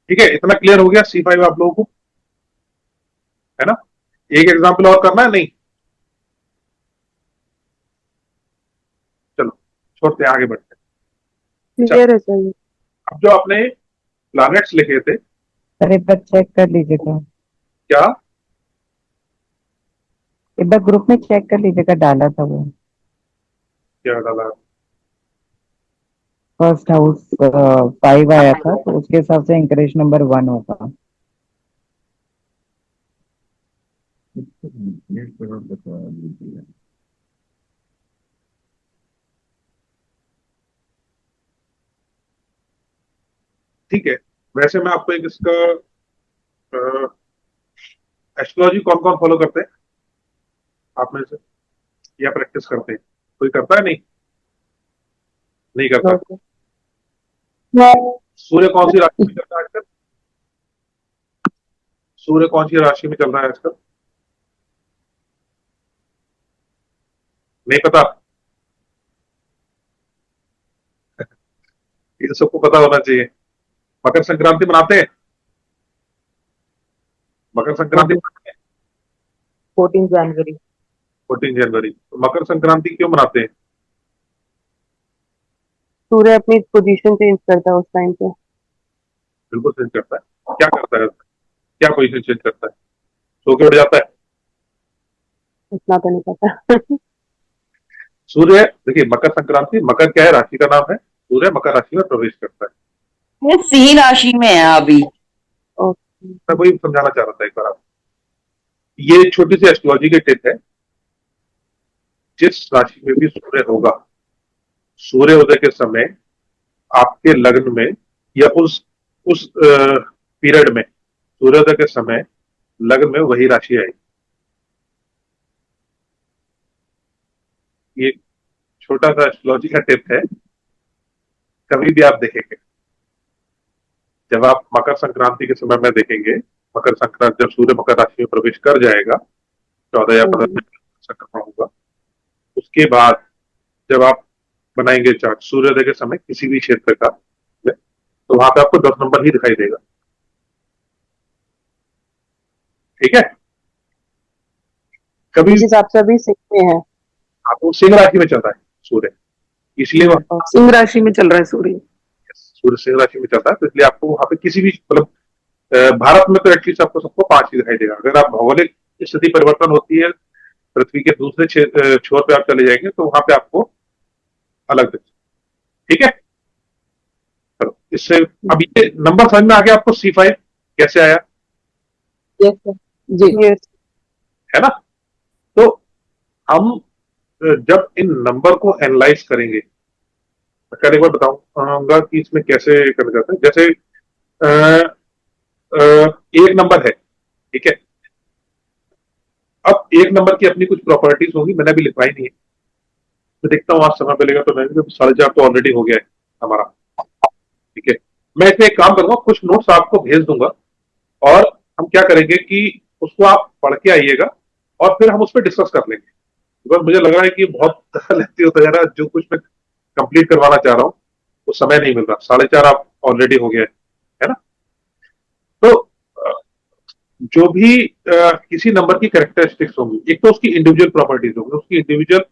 ठीक है, इतना क्लियर हो गया C5 आप लोगों को, है ना? एक एग्जाम्पल और करना है? नहीं, चलो छोड़ते हैं, आगे बढ़ते हैं। अच्छा, क्लियर है सर ये। अब जो आपने प्लैनेट्स लिखे थे, सर एक बार चेक कर लीजिएगा। क्या? एक बार ग्रुप में चेक कर लीजिएगा, डाला था वो क्या डाला? फर्स्ट हाउस 5 आया था, तो उसके हिसाब से एंकरेज नंबर 1 होगा। ठीक है, वैसे मैं आपको एक इसका एस्ट्रोलॉजी कौन कौन फॉलो करते हैं आप में से, या प्रैक्टिस करते हैं? कोई करता है? नहीं, नहीं करता। सूर्य कौन सी राशि में चल रहा है आजकल? सूर्य कौन सी राशि में चल रहा है आजकल? नहीं पता? ये तो सबको पता होना चाहिए। मकर संक्रांति मनाते हैं? मकर संक्रांति 14 जनवरी। 14 जनवरी। तो मकर संक्रांति क्यों मनाते हैं? सूर्य अपनी पोजीशन चेंज करता है उस टाइम पे। बिल्कुल चेंज करता है। क्या करता है? क्या पोजीशन चेंज करता है? सो के उठ जाता है? इतना तो नहीं पता। सूर्य, देखिए मकर संक्रांति, मकर क्या है? राशि का नाम है। सूर्य मकर राशि में प्रवेश करता है। ये सिंह राशि में है अभी। मैं वही समझाना चाह रहा था एक बार आप। ये छोटी सी एस्ट्रोलॉजी की टिप है। जिस राशि में भी सूर्य होगा, सूर्योदय के समय आपके लग्न में या उस पीरियड में, सूर्योदय के समय लग्न में वही राशि आएगी। ये छोटा सा एस्ट्रोलॉजी का टिप है। कभी भी आप देखेंगे, जब आप मकर संक्रांति के समय में देखेंगे, मकर संक्रांति जब सूर्य मकर राशि में प्रवेश कर जाएगा, 14 या 15 संक्रमण होगा, उसके बाद जब आप बनाएंगे चार्ट सूर्योदय के समय किसी भी क्षेत्र का, तो वहां पे आपको 10 नंबर ही दिखाई देगा। ठीक है? कभी इस हिसाब से अभी सिंह में है। आपको सिंह राशि में चल रहा है सूर्य, इसलिए वहां सिंह राशि में चल रहा है सूर्य। सूर्य सिंह राशि में चल रहा है, तो इसलिए आपको वहां पे किसी भी मतलब भारत में तो एटलीस्ट आपको सबको 5 ही दिखाई देगा। अगर आप भौगोलिक स्थिति परिवर्तन होती है, पृथ्वी के दूसरे छोर पे आप चले जाएंगे, तो वहां पे आपको अलग दिखेगा। ठीक है? चलो, इससे अब ये नंबर समझ में आ गया आपको C5 कैसे आया? यस सर जी। है ना? तो हम जब इन नंबर को एनालाइज करेंगे, मैं एक बार बताऊंगा कि इसमें कैसे करना जाता है। जैसे एक नंबर है, ठीक है? अब एक नंबर की अपनी कुछ प्रॉपर्टीज होंगी, मैंने अभी लिखवाई नहीं है। मैं देखता हूँ आज समय मिलेगा तो मैं 4:30 तो ऑलरेडी हो गया है हमारा। ठीक है, मैं इसमें एक काम करूंगा, कुछ नोट्स आपको भेज दूंगा और हम क्या करेंगे कि उसको आप पढ़ के आइएगा और फिर हम उस पर डिस्कस कर लेंगे। बिकॉज मुझे लग रहा है कि बहुत लेती होता जा रहा है, जो कुछ मैं कंप्लीट करवाना चाह रहा हूँ वो समय नहीं मिल रहा। 4:30 आप ऑलरेडी हो गया है ना? तो जो भी किसी नंबर की कैरेक्टरिस्टिक्स होंगी, एक तो उसकी इंडिविजुअल प्रॉपर्टीज होंगी, उसकी इंडिविजुअल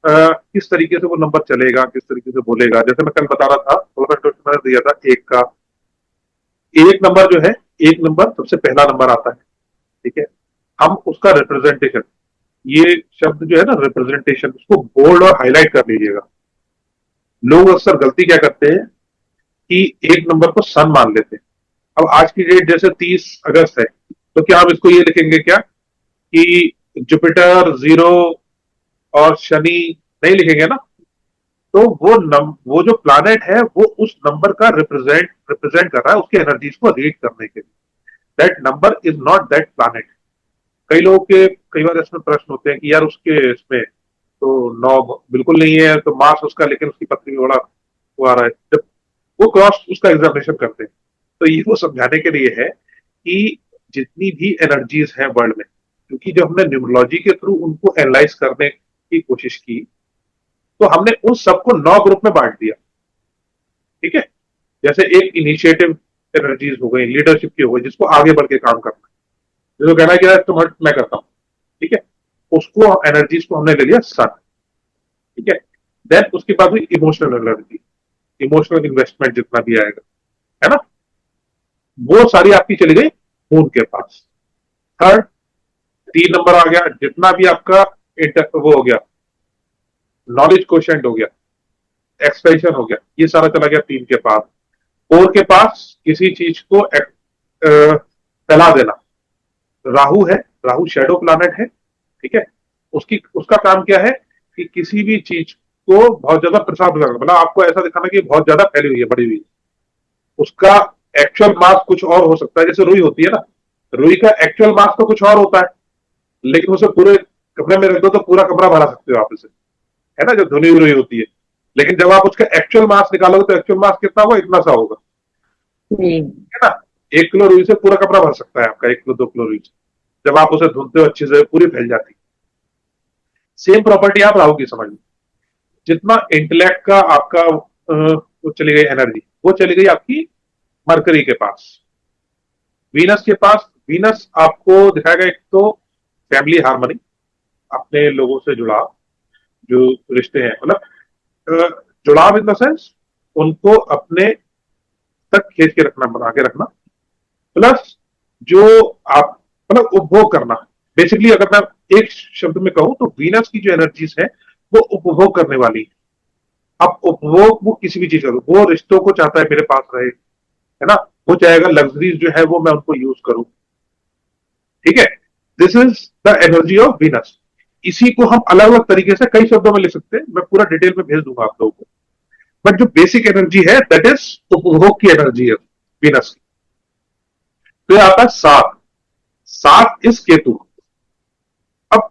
किस तरीके से वो नंबर चलेगा, किस तरीके से बोलेगा। जैसे मैं कल बता रहा था, थोड़ा सा मैंने दिया था एक का, एक नंबर जो है, एक नंबर सबसे पहला नंबर आता है। ठीक है, हम उसका रिप्रेजेंटेशन, ये शब्द जो है ना रिप्रेजेंटेशन, उसको बोल्ड और हाईलाइट कर लीजिएगा। लोग अक्सर गलती क्या करते हैं कि एक नंबर को सन मान लेते हैं। अब आज की डेट जैसे 30 अगस्त है, तो क्या हम इसको ये लिखेंगे क्या कि जुपिटर 0 और शनि? नहीं लिखेंगे ना। तो वो जो प्लैनेट है वो उस नंबर का रिप्रेजेंट कर रहा है, उसके एनर्जीज को रीड करने के लिए। That number is not that planet. कई लोगों के कई बार इसमें प्रश्न होते हैं कि यार उसके इसमें तो 9 बिल्कुल नहीं है, तो मार्स उसका, लेकिन उसकी पत्नी में बड़ा वो आ रहा है। जब वो क्रॉस उसका एग्जामिनेशन करते हैं, तो ये वो समझाने के लिए है कि जितनी भी एनर्जीज है वर्ल्ड में, क्योंकि जब हमने न्यूमरोलॉजी के थ्रू उनको एनालाइज करने की कोशिश की, तो हमने उन सबको 9 ग्रुप में बांट दिया। ठीक है, जैसे एक इनिशिएटिव एनर्जीज हो गई, लीडरशिप की हो गई, जिसको आगे बढ़ के काम करना है, जिसको कहना है कि तुम मैं करता हूं। ठीक है, उसको एनर्जीज को हमने ले लिया सन। ठीक है, देन उसके बाद हुई इमोशनल एनर्जी, इमोशनल इन्वेस्टमेंट जितना भी आएगा, है ना, वो सारी आपकी चली गई मून के पास। थर्ड 3 नंबर आ गया, जितना भी आपका वो हो गया, नॉलेज क्वेश्चन हो गया, एक्सप्रेशन हो गया, ये सारा चला गया 3 के पास। 4 के पास किसी चीज को फैला देना। राहु है, राहु शेडो प्लैनेट है, ठीक है। उसका काम क्या है कि किसी भी चीज को बहुत ज्यादा प्रसार करना, मतलब आपको ऐसा दिखाना कि बहुत ज्यादा फैली हुई है, बड़ी हुई है। उसका एक्चुअल मास कुछ और हो सकता है, जैसे रुई होती है ना, रुई का एक्चुअल मास तो कुछ और होता है, लेकिन उसे पूरे कमरे में रख दो तो पूरा कमरा भरा सकते हो आप इसे, है ना, जो धुनी हुई रुई होती है। लेकिन जब आप उसका एक्चुअल मास निकालोगे तो एक्चुअल मास कितना होगा, इतना सा होगा, है ना। 1 किलो रुई से पूरा कपड़ा भर सकता है आपका, 1 किलो 2 किलो रुई से, जब आप उसे धुलते हो अच्छे से पूरी फैल जाती है। सेम प्रॉपर्टी आप राहु की समझ लो, जितना इंटेलेक्ट का आपका वो चली गई एनर्जी, वो चली गई आपकी मरकरी के पास। वीनस के पास, वीनस आपको दिखाएगा एक तो फैमिली हार्मनी, अपने लोगों से जुड़ाव, जो रिश्ते हैं, मतलब जुड़ाव इन द सेंस उनको अपने तक खींच के रखना, बना के रखना, प्लस जो आप मतलब उपभोग करना। बेसिकली अगर मैं एक शब्द में कहूं तो वीनस की जो एनर्जीज है वो उपभोग करने वाली है। अब उपभोग वो किसी भी चीज का, वो रिश्तों को चाहता है मेरे पास रहे, है ना, वो चाहेगा लग्जरीज जो है वो मैं उनको यूज करूं, ठीक है। This is the energy of Venus. इसी को हम अलग अलग तरीके से कई शब्दों में लिख सकते हैं, मैं पूरा डिटेल में भेज दूंगा आप लोगों को, बट जो बेसिक एनर्जी है दैट इज उपभोग की एनर्जी है वीनस की। फिर आता है 7, 7 इस केतु। अब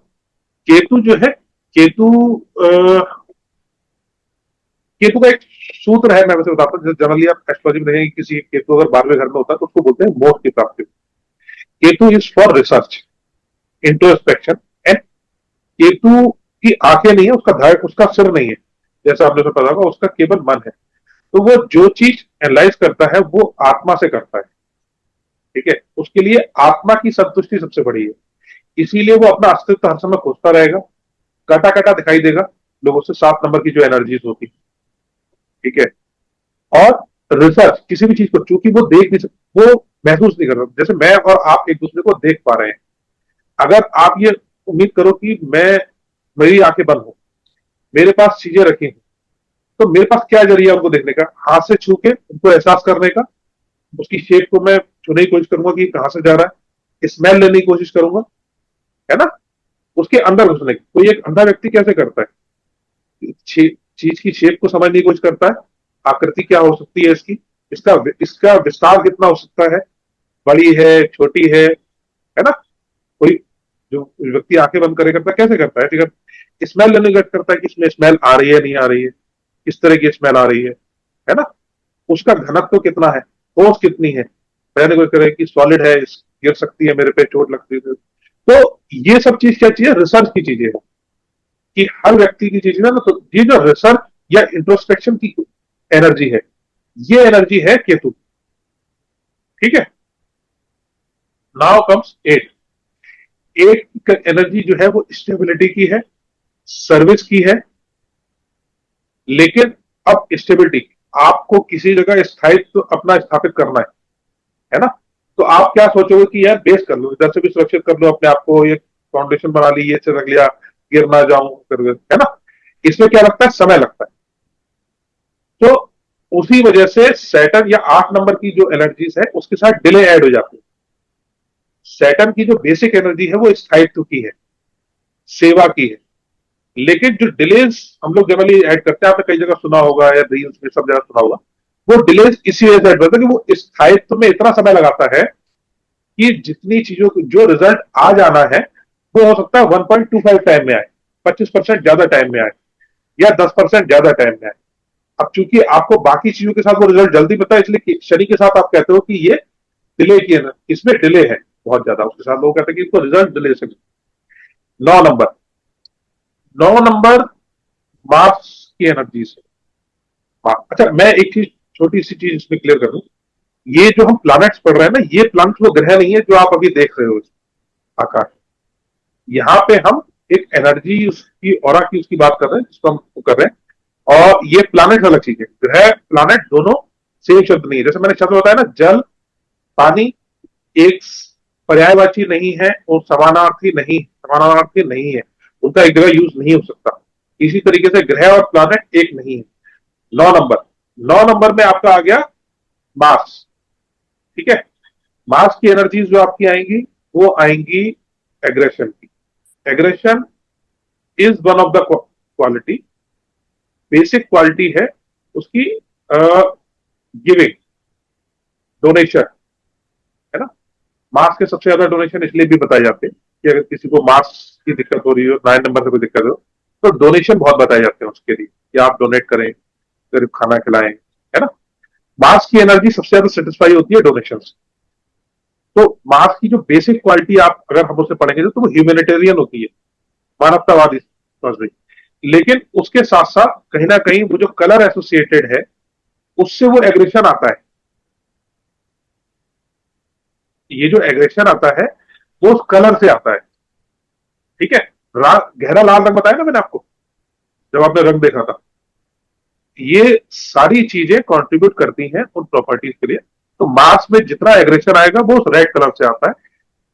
केतु जो है, केतु केतु का एक सूत्र है, मैं वैसे बताता हूँ, जैसे जनरली आप एस्ट्रोलॉजी में देखेंगे किसी केतु अगर 12वें घर में होता है तो उसको बोलते हैं मोक्ष की प्राप्ति। Ketu is for research, introspection, and Ketu की आंखें नहीं है, उसका सिर नहीं है, जैसा आपने तो पता होगा, उसका केवल मन है। तो वो जो चीज एनालाइज करता है वो आत्मा से करता है, ठीक है। उसके लिए आत्मा की संतुष्टि सबसे बड़ी है, इसीलिए वो अपना अस्तित्व हर समय खोजता रहेगा, कटा कटा दिखाई देगा लोगों से 7 नंबर की जो एनर्जीज होती, ठीक है। और रिसर्च किसी भी चीज को, चूंकि वो देख नहीं सकते, वो महसूस नहीं कर सकते, जैसे मैं और आप एक दूसरे को देख पा रहे हैं। अगर आप ये उम्मीद करो कि मेरी आंखें बंद हो, मेरे पास चीजें रखी हैं, तो मेरे पास क्या जरिया उनको देखने का, हाथ से छू के उनको एहसास करने का, उसकी शेप को मैं छूने की कोशिश करूंगा कि कहां से जा रहा है, स्मेल लेने की कोशिश करूंगा, है ना, उसके अंदर घुसने की। कोई एक अंधा व्यक्ति कैसे करता है, चीज की शेप को समझने की कोशिश करता है, आकृति क्या हो सकती है इसकी, इसका विस्तार कितना हो सकता है, बड़ी है छोटी है ना। कोई जो व्यक्ति आंखें बंद करे करता है कैसे करता है, ठीक है, स्मेल लेने की करता है कि इसमें स्मेल आ रही है नहीं आ रही है, किस तरह की स्मेल आ रही है ना, उसका घनत्व कितना है, फोर्स कितनी है, पहले कोई करे कि सॉलिड है, गिर सकती है मेरे पे, चोट लगती है। तो ये सब चीज क्या चीज है, रिसर्च की चीजें है, कि हर व्यक्ति की चीज ना, तो ये जो रिसर्च या इंट्रोस्पेक्शन की एनर्जी है, ये एनर्जी है केतु, ठीक है। Now comes 8। 8 की एनर्जी जो है वो स्टेबिलिटी की है, सर्विस की है, लेकिन अब स्टेबिलिटी, आपको किसी जगह स्थायित्व अपना स्थापित करना है ना। तो आप क्या सोचोगे कि यार बेस कर लो, इधर से भी सुरक्षित कर लो अपने आप को, ये फाउंडेशन बना ली, ये से रख लिया, गिर ना जाऊं करके, है ना। इसमें क्या लगता है, समय लगता है। तो उसी वजह से सैटर्न या 8 नंबर की जो एनर्जीज है उसके साथ डिले ऐड हो जाती है। सैटर्न की जो बेसिक एनर्जी है वो स्थायित्व की है, सेवा की है, लेकिन जो डिलेज हम लोग जनरली ऐड करते हैं, आपने कई जगह सुना होगा या रील्स में सब जगह सुना होगा, वो डिलेज इसी वजह से ऐड करता है कि वो स्थायित्व में इतना समय लगाता है कि जितनी चीजों को जो रिजल्ट आ जाना है वो हो सकता है 1.25 टाइम में आए, 25% ज्यादा टाइम में आए, या 10% ज्यादा टाइम में आए। अब चूंकि आपको बाकी चीजों के साथ वो रिजल्ट जल्दी पता है, इसलिए शनि के साथ आप कहते हो कि ये डिले की है, इसमें डिले है बहुत ज्यादा, उसके साथ लोग कहते हैं कि इसको रिजल्ट डिले से। 9 नंबर, 9 नंबर मार्स की एनर्जी से। अच्छा, मैं एक चीज, छोटी सी चीज इसमें क्लियर कर दूं, ये जो हम प्लैनेट्स पढ़ रहे हैं ना, ये प्लैनेट्स वो ग्रह नहीं है जो आप अभी देख रहे हो आकाश। यहाँ पे हम एक एनर्जी उसकी ऑरा की उसकी बात कर रहे हैं, जिसको हम कर रहे हैं, और ये प्लैनेट अलग चीज है। ग्रह प्लैनेट दोनों सेम शब्द नहीं है। जैसे मैंने शब्द बताया ना, जल पानी एक पर्यायवाची नहीं है और समानार्थी नहीं है, उनका एक जगह यूज नहीं हो सकता। इसी तरीके से ग्रह और प्लैनेट एक नहीं है। 9 नंबर में आपका आ गया मास। ठीक है, मास की एनर्जीज जो आपकी आएंगी वो आएंगी एग्रेशन की। Aggression is one of the quality, basic quality है उसकी गिविंग, डोनेशन, है ना। मास के सबसे ज्यादा डोनेशन इसलिए भी बताए जाते हैं कि अगर किसी को मास की दिक्कत हो रही हो, 9 नंबर से कोई दिक्कत हो, तो डोनेशन बहुत बताए जाते हैं उसके लिए कि आप डोनेट करें, गरीब खाना खिलाएं, है ना। मास की एनर्जी सबसे ज्यादा सेटिस्फाई होती है डोनेशन से। तो मास की जो बेसिक क्वालिटी आप अगर हम उसे पढ़ेंगे तो वो ह्यूमैनिटेरियन होती है, मानवतावादी समझ रही। लेकिन उसके साथ साथ कहीं ना कहीं वो जो कलर एसोसिएटेड है उससे वो एग्रेशन आता है। ये जो एग्रेशन आता है वो उस कलर से आता है। ठीक है, गहरा लाल रंग बताया ना मैंने आपको जब आपने रंग देखा था। ये सारी चीजें कंट्रीब्यूट करती हैं उन प्रॉपर्टीज के लिए। तो मार्स में जितना एग्रेशन आएगा वो उस रेड कलर से आता है।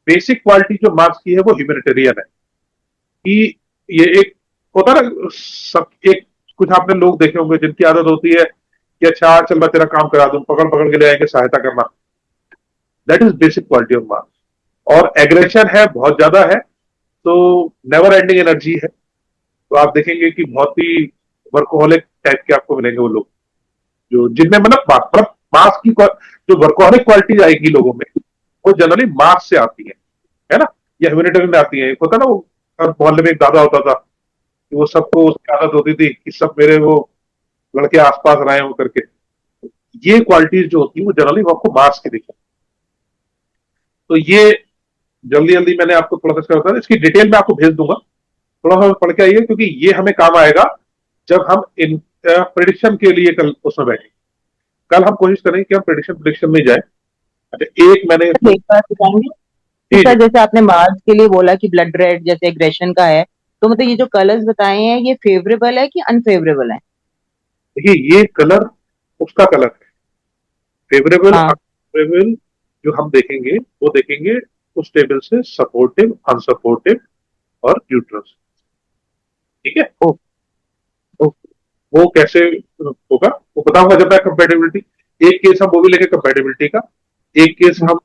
बेसिक क्वालिटी जो मार्स की है वो ह्यूमैनिटेरियन है कि ये एक होता है ना, सब एक कुछ आपने लोग देखे होंगे जिनकी आदत होती है कि अच्छा चल मैं तेरा काम करा दूं, पकड़ पकड़ के ले आएंगे, सहायता करना। That is basic quality of Mars. और एग्रेशन है, बहुत ज्यादा है, तो नेवर एंडिंग एनर्जी है। तो आप देखेंगे कि बहुत ही वर्कोहलिक टाइप के आपको मिलेंगे वो लोग जो जिनमें मतलब मास की जो वर्कोहलिक क्वालिटी आएगी लोगों में वो जनरली मास से आती है ना, या ह्यूमैनिटेरियन में आती है। एक होता ना वो मोहल्ले में एक दादा होता था कि वो सबको उसकी आदत होती थी कि सब मेरे वो लड़के आसपास रहे हो करके। ये क्वालिटीज जो होती है वो जनरली वो आपको मास की दिखती है। तो ये जल्दी जल्दी मैंने आपको थोड़ा सा बताया, इसकी डिटेल में आपको भेज दूंगा, थोड़ा सा पढ़ के आइए क्योंकि ये हमें काम आएगा जब हम इन प्रेडिक्शन के लिए कल उसमें बैठे। कल हम कोशिश करेंगे कि हम प्रेडिक्शन में जाए। अच्छा, एक मैंने एक बात बताएंगे सर, जैसे आपने मार्स के लिए बोला कि ब्लड रेड जैसे एग्रेशन का है, तो मतलब ये जो कलर्स बताए हैं ये फेवरेबल है कि अनफेवरेबल है? देखिए, ये कलर उसका कलर है, फेवरेबल अनफेवरेबल जो हम देखेंगे वो देखेंगे उस टेबल से सपोर्टिव, अनसपोर्टिव और न्यूट्रल। ठीक है, वो कैसे होगा वो बताऊंगा जब मैं कंपैटिबिलिटी। एक केस हम वो भी लेंगे कंपैटिबिलिटी का, एक केस हम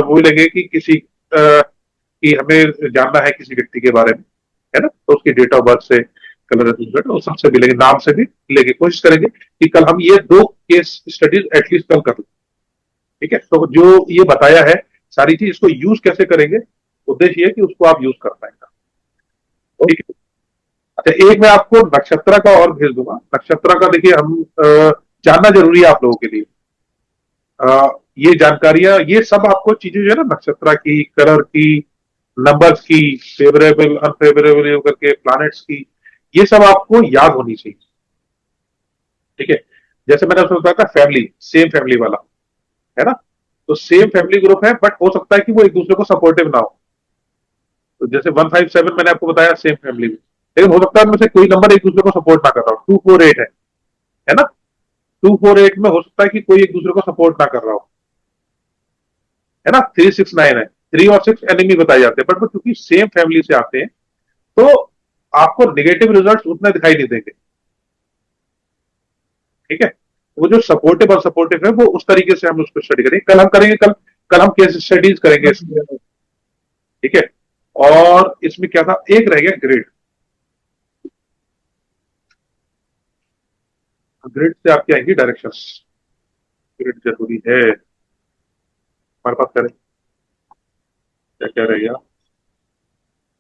वो भी लेंगे कि किसी कि हमें जानना है किसी व्यक्ति के बारे में, है ना, तो उसकी डेट ऑफ बर्थ से कलर और सबसे भी लेंगे, नाम से भी लेंगे। कोशिश करेंगे कि कल हम ये 2 केस स्टडीज एटलीस्ट कल कर लें। ठीक है, तो जो ये बताया है सारी चीज, इसको यूज कैसे करेंगे, उद्देश्य है कि उसको आप यूज कर पाएंगे। ठीक है। अच्छा, एक मैं आपको नक्षत्र का और भेज दूंगा। नक्षत्र का देखिए हम जानना जरूरी है आप लोगों के लिए। ये जानकारियां, ये सब आपको चीजें जो है ना, नक्षत्र की, कलर की, नंबर्स की, फेवरेबल अनफेवरेबल करके प्लैनेट्स की, ये सब आपको याद होनी चाहिए। ठीक है, जैसे मैंने आपको बताया था फैमिली, सेम फैमिली वाला, है ना, तो सेम फैमिली ग्रुप है बट हो सकता है कि वो एक दूसरे को सपोर्टिव ना हो। तो जैसे 157 मैंने आपको बताया सेम फैमिली में, लेकिन हो सकता है उनमें से कोई नंबर एक दूसरे को सपोर्ट ना कर रहा हो। 248 है ना, 248 में हो सकता है कि कोई एक दूसरे को सपोर्ट ना कर रहा हो, है ना। 369 है, 3 और 6 एनिमी बताए जाते हैं, बट वो क्योंकि सेम फैमिली से आते हैं तो आपको नेगेटिव रिजल्ट्स उतने दिखाई नहीं देंगे। ठीक है, वो जो सपोर्टिव और सपोर्टिव है वो उस तरीके से हम उसको स्टडी करेंगे। कल हम करेंगे, कल हम केस स्टडीज करेंगे। ठीक है, और इसमें क्या था, एक रह गया ग्रेड। ग्रिड से आपकी आएंगी डायरेक्शंस। ग्रिड जरूरी है हमारे पास, करें क्या क्या रहेगा।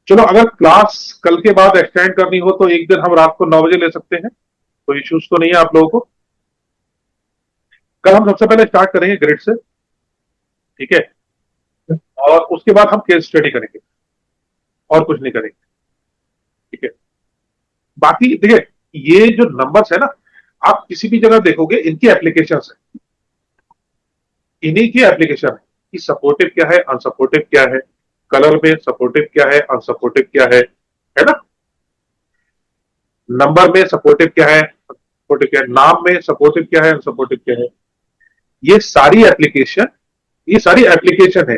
चलो, अगर क्लास कल के बाद एक्सटेंड करनी हो तो एक दिन हम रात को 9 बजे ले सकते हैं, कोई इश्यूज तो नहीं है आप लोगों को। कल हम सबसे पहले स्टार्ट करेंगे ग्रिड से, ठीक है, और उसके बाद हम केस स्टडी करेंगे और कुछ नहीं करेंगे। ठीक है, बाकी देखिए ये जो नंबर्स है ना, आप किसी भी जगह देखोगे इनकी एप्लीकेशंस है, इन्हीं की एप्लीकेशन है कि सपोर्टिव क्या है, अनसपोर्टिव क्या है, कलर में सपोर्टिव क्या है, अनसपोर्टिव क्या है ना, नंबर में सपोर्टिव क्या है, सपोर्टिव क्या है, नाम में सपोर्टिव क्या है, अनसपोर्टिव क्या है। ये सारी एप्लीकेशन है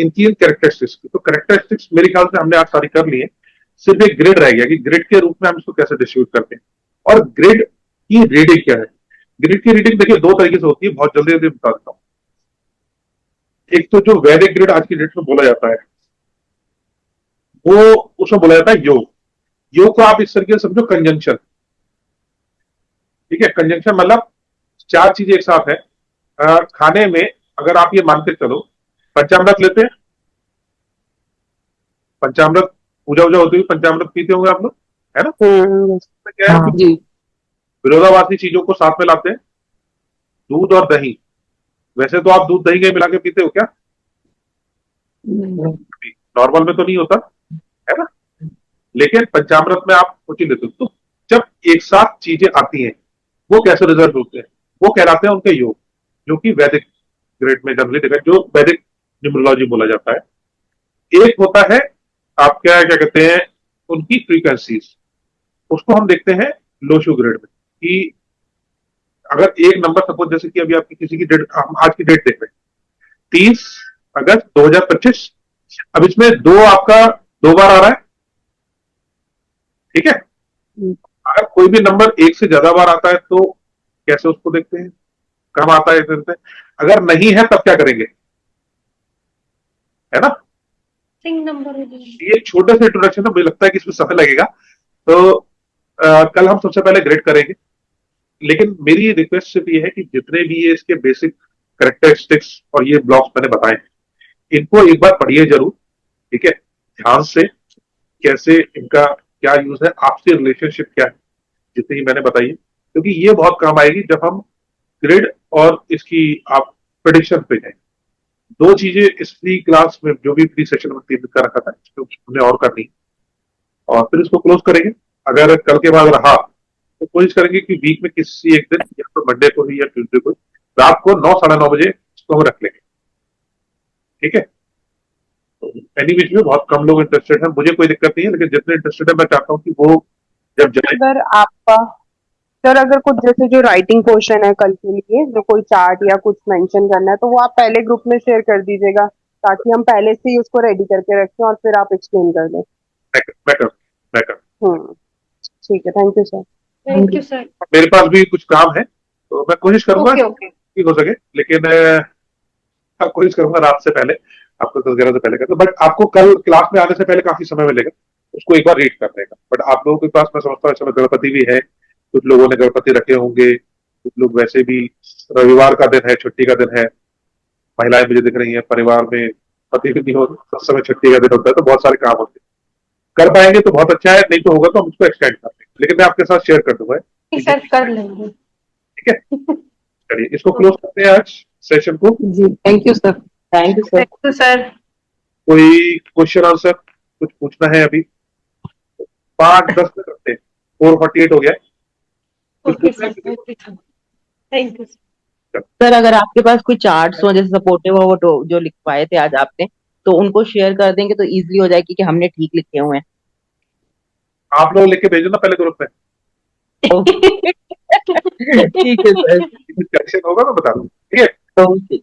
इनकी इन कैरेक्टरिस्टिक्स की। तो कैरेक्टरिस्टिक्स मेरे ख्याल से हमने आज सारी कर ली है, सिर्फ एक ग्रिड रह गया कि ग्रिड के रूप में हम इसको कैसे डिस्ट्रीब्यूट करते हैं और ग्रिड की रीडिंग क्या है। ग्रिड की रीडिंग देखिए दो तरीके से होती है, बहुत जल्दी जल्दी बता देता हूँ। एक तो जो वैदिक ग्रिड आज की डेट में बोला जाता है वो उसमें बोला जाता है योग। योग को आप इस तरीके से समझो कंजंक्शन, ठीक है। कंजंक्शन मतलब चार चीजें एक साथ है। खाने में अगर आप ये मानते चलो, पंचामृत लेते हैं, पंचामृत पूजा वूजा होती है, पंचामृत पीते होंगे आप लोग, है ना। क्या है जी विरोधाभासी चीजों को साथ में लाते हैं, दूध और दही। वैसे तो आप दूध दही के मिला के पीते हो क्या? नॉर्मल में तो नहीं होता है ना, लेकिन पंचामृत में आप कुछ लेते हो। तो जब एक साथ चीजें आती हैं वो कैसे रिजल्ट होते हैं, वो कहलाते हैं उनके योग, जो कि वैदिक ग्रेड में जनरली देखा, जो वैदिक न्यूमरोलॉजी बोला जाता है। एक होता है आप क्या क्या कहते हैं उनकी फ्रीक्वेंसीज, उसको हम देखते हैं लोशो ग्रेड में कि अगर एक नंबर सपोज जैसे कि अभी आपकी किसी की डेट, हम आज की डेट देख रहे हैं 30 अगस्त 2025, अब इसमें दो आपका दो बार आ रहा है, ठीक है। अगर कोई भी नंबर एक से ज्यादा बार आता है तो कैसे उसको देखते हैं, कम आता है देखते हैं। अगर नहीं है तब क्या करेंगे, है ना। सिंग नंबर ये छोटे से इंट्रोडक्शन है, मुझे लगता है कि इसमें समय लगेगा, तो कल हम सबसे पहले ग्रेड करेंगे। लेकिन मेरी रिक्वेस्ट सिर्फ ये है कि जितने भी ये इसके बेसिक कैरेक्टरिस्टिक्स और ये ब्लॉक्स मैंने बताए इनको एक बार पढ़िए जरूर, ठीक है, ध्यान से, कैसे इनका क्या यूज है, आपसी रिलेशनशिप क्या है, जितनी ही मैंने बताई है, क्योंकि ये बहुत काम आएगी जब हम ग्रिड और इसकी आप प्रेडिक्शन पे जाए। दो चीजें इस फ्री क्लास में जो भी फ्री सेशन में का रखा था हमने और करनी, और फिर इसको क्लोज करेंगे। अगर कल के बाद रहा तो कोशिश करेंगे कि वीक में किसी एक दिन, या तो मंडे को ही या ट्यूजडे को रात को 9 साढ़े 9 बजे इसको हम रख लेंगे, ठीक है। एनी बीच में बहुत कम लोग इंटरेस्टेड हैं, मुझे कोई दिक्कत नहीं है, लेकिन जितने इंटरेस्टेड है मैं चाहता हूँ कि वो जब जाए। अगर आपका सर अगर कुछ जैसे जो राइटिंग पोर्शन है कल के लिए, जो कोई चार्ट या कुछ मेंशन करना है तो वो आप पहले ग्रुप में शेयर कर दीजिएगा, ताकि हम पहले से ही उसको रेडी करके रखें और फिर आप एक्सप्लेन कर दें। मैं कर ठीक है, thank you sir. Thank you sir. मेरे पास भी कुछ काम है तो मैं कोशिश करूंगा ओके ठीक हो सके, लेकिन कोशिश करूंगा रात से पहले आपको 10-11 से पहले कर, बट आपको कल क्लास में आने से पहले काफी समय मिलेगा उसको एक बार रीड करने का। बट आप लोगों के पास मैं समझता हूँ इस समय गणपति भी है, कुछ लोगों ने गणपति रखे होंगे, कुछ लोग वैसे भी, रविवार का दिन है, छुट्टी का दिन है, महिलाएं मुझे दिख रही है, परिवार में पति भी नहीं हो, उस समय छुट्टी का दिन होता है, तो बहुत सारे काम होते हैं। कर पाएंगे तो बहुत अच्छा है, नहीं तो होगा तो हम उसको एक्सटेंड कर देंगे, लेकिन मैं आपके साथ शेयर कर दूंगा, सर कर लेंगे। ठीक है। चलिए इसको क्लोज करते हैं आज सेशन को। जी thank you sir. Thank you sir. Thank you sir. कोई क्वेश्चन आंसर कुछ पूछना है अभी? 5-10 में करते हैं, 4:48 हो गया है। कुछ ओके पूछना सर, है? Thank you. सर अगर आपके पास कोई चार्ट्स हो जैसे सपोर्टिव हो, वो जो लिखवाए थे आज आपने, तो उनको शेयर कर देंगे तो इजीली हो जाएगी कि हमने ठीक लिखे हुए हैं। आप लोग लेके भेजो ना पहले ग्रुप में, ठीक है सर। कुछ करेक्शन होगा मैं बता दूँ, ठीक है। ओके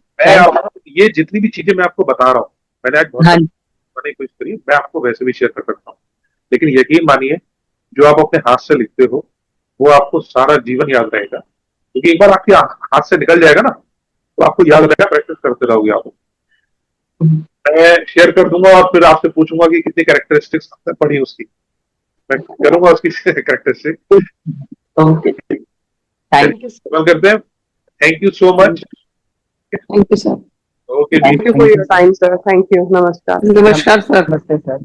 ये जितनी भी चीजें मैं आपको बता रहा हूँ, मैंने आज बहुत हाँ बनाने की कोशिश करी, मैं आपको वैसे भी शेयर कर सकता हूँ, लेकिन यकीन मानिए जो आप अपने हाथ से लिखते हो वो आपको सारा जीवन याद रहेगा, क्योंकि एक बार आपके हाथ से निकल जाएगा ना तो आपको याद रहेगा, प्रैक्टिस करते रहोगे आप। मैं शेयर कर दूंगा और फिर आपसे पूछूंगा कि कितनी कैरेक्टरिस्टिक्स आपने पढ़ी उसकी, मैं करूंगा उसकी कैरेक्टरिस्टिक। Okay thank you. करते हैं, thank you so much. Thank you sir. Okay thank you for your time sir, thank you, नमस्कार। नमस्कार सर। नमस्ते सर।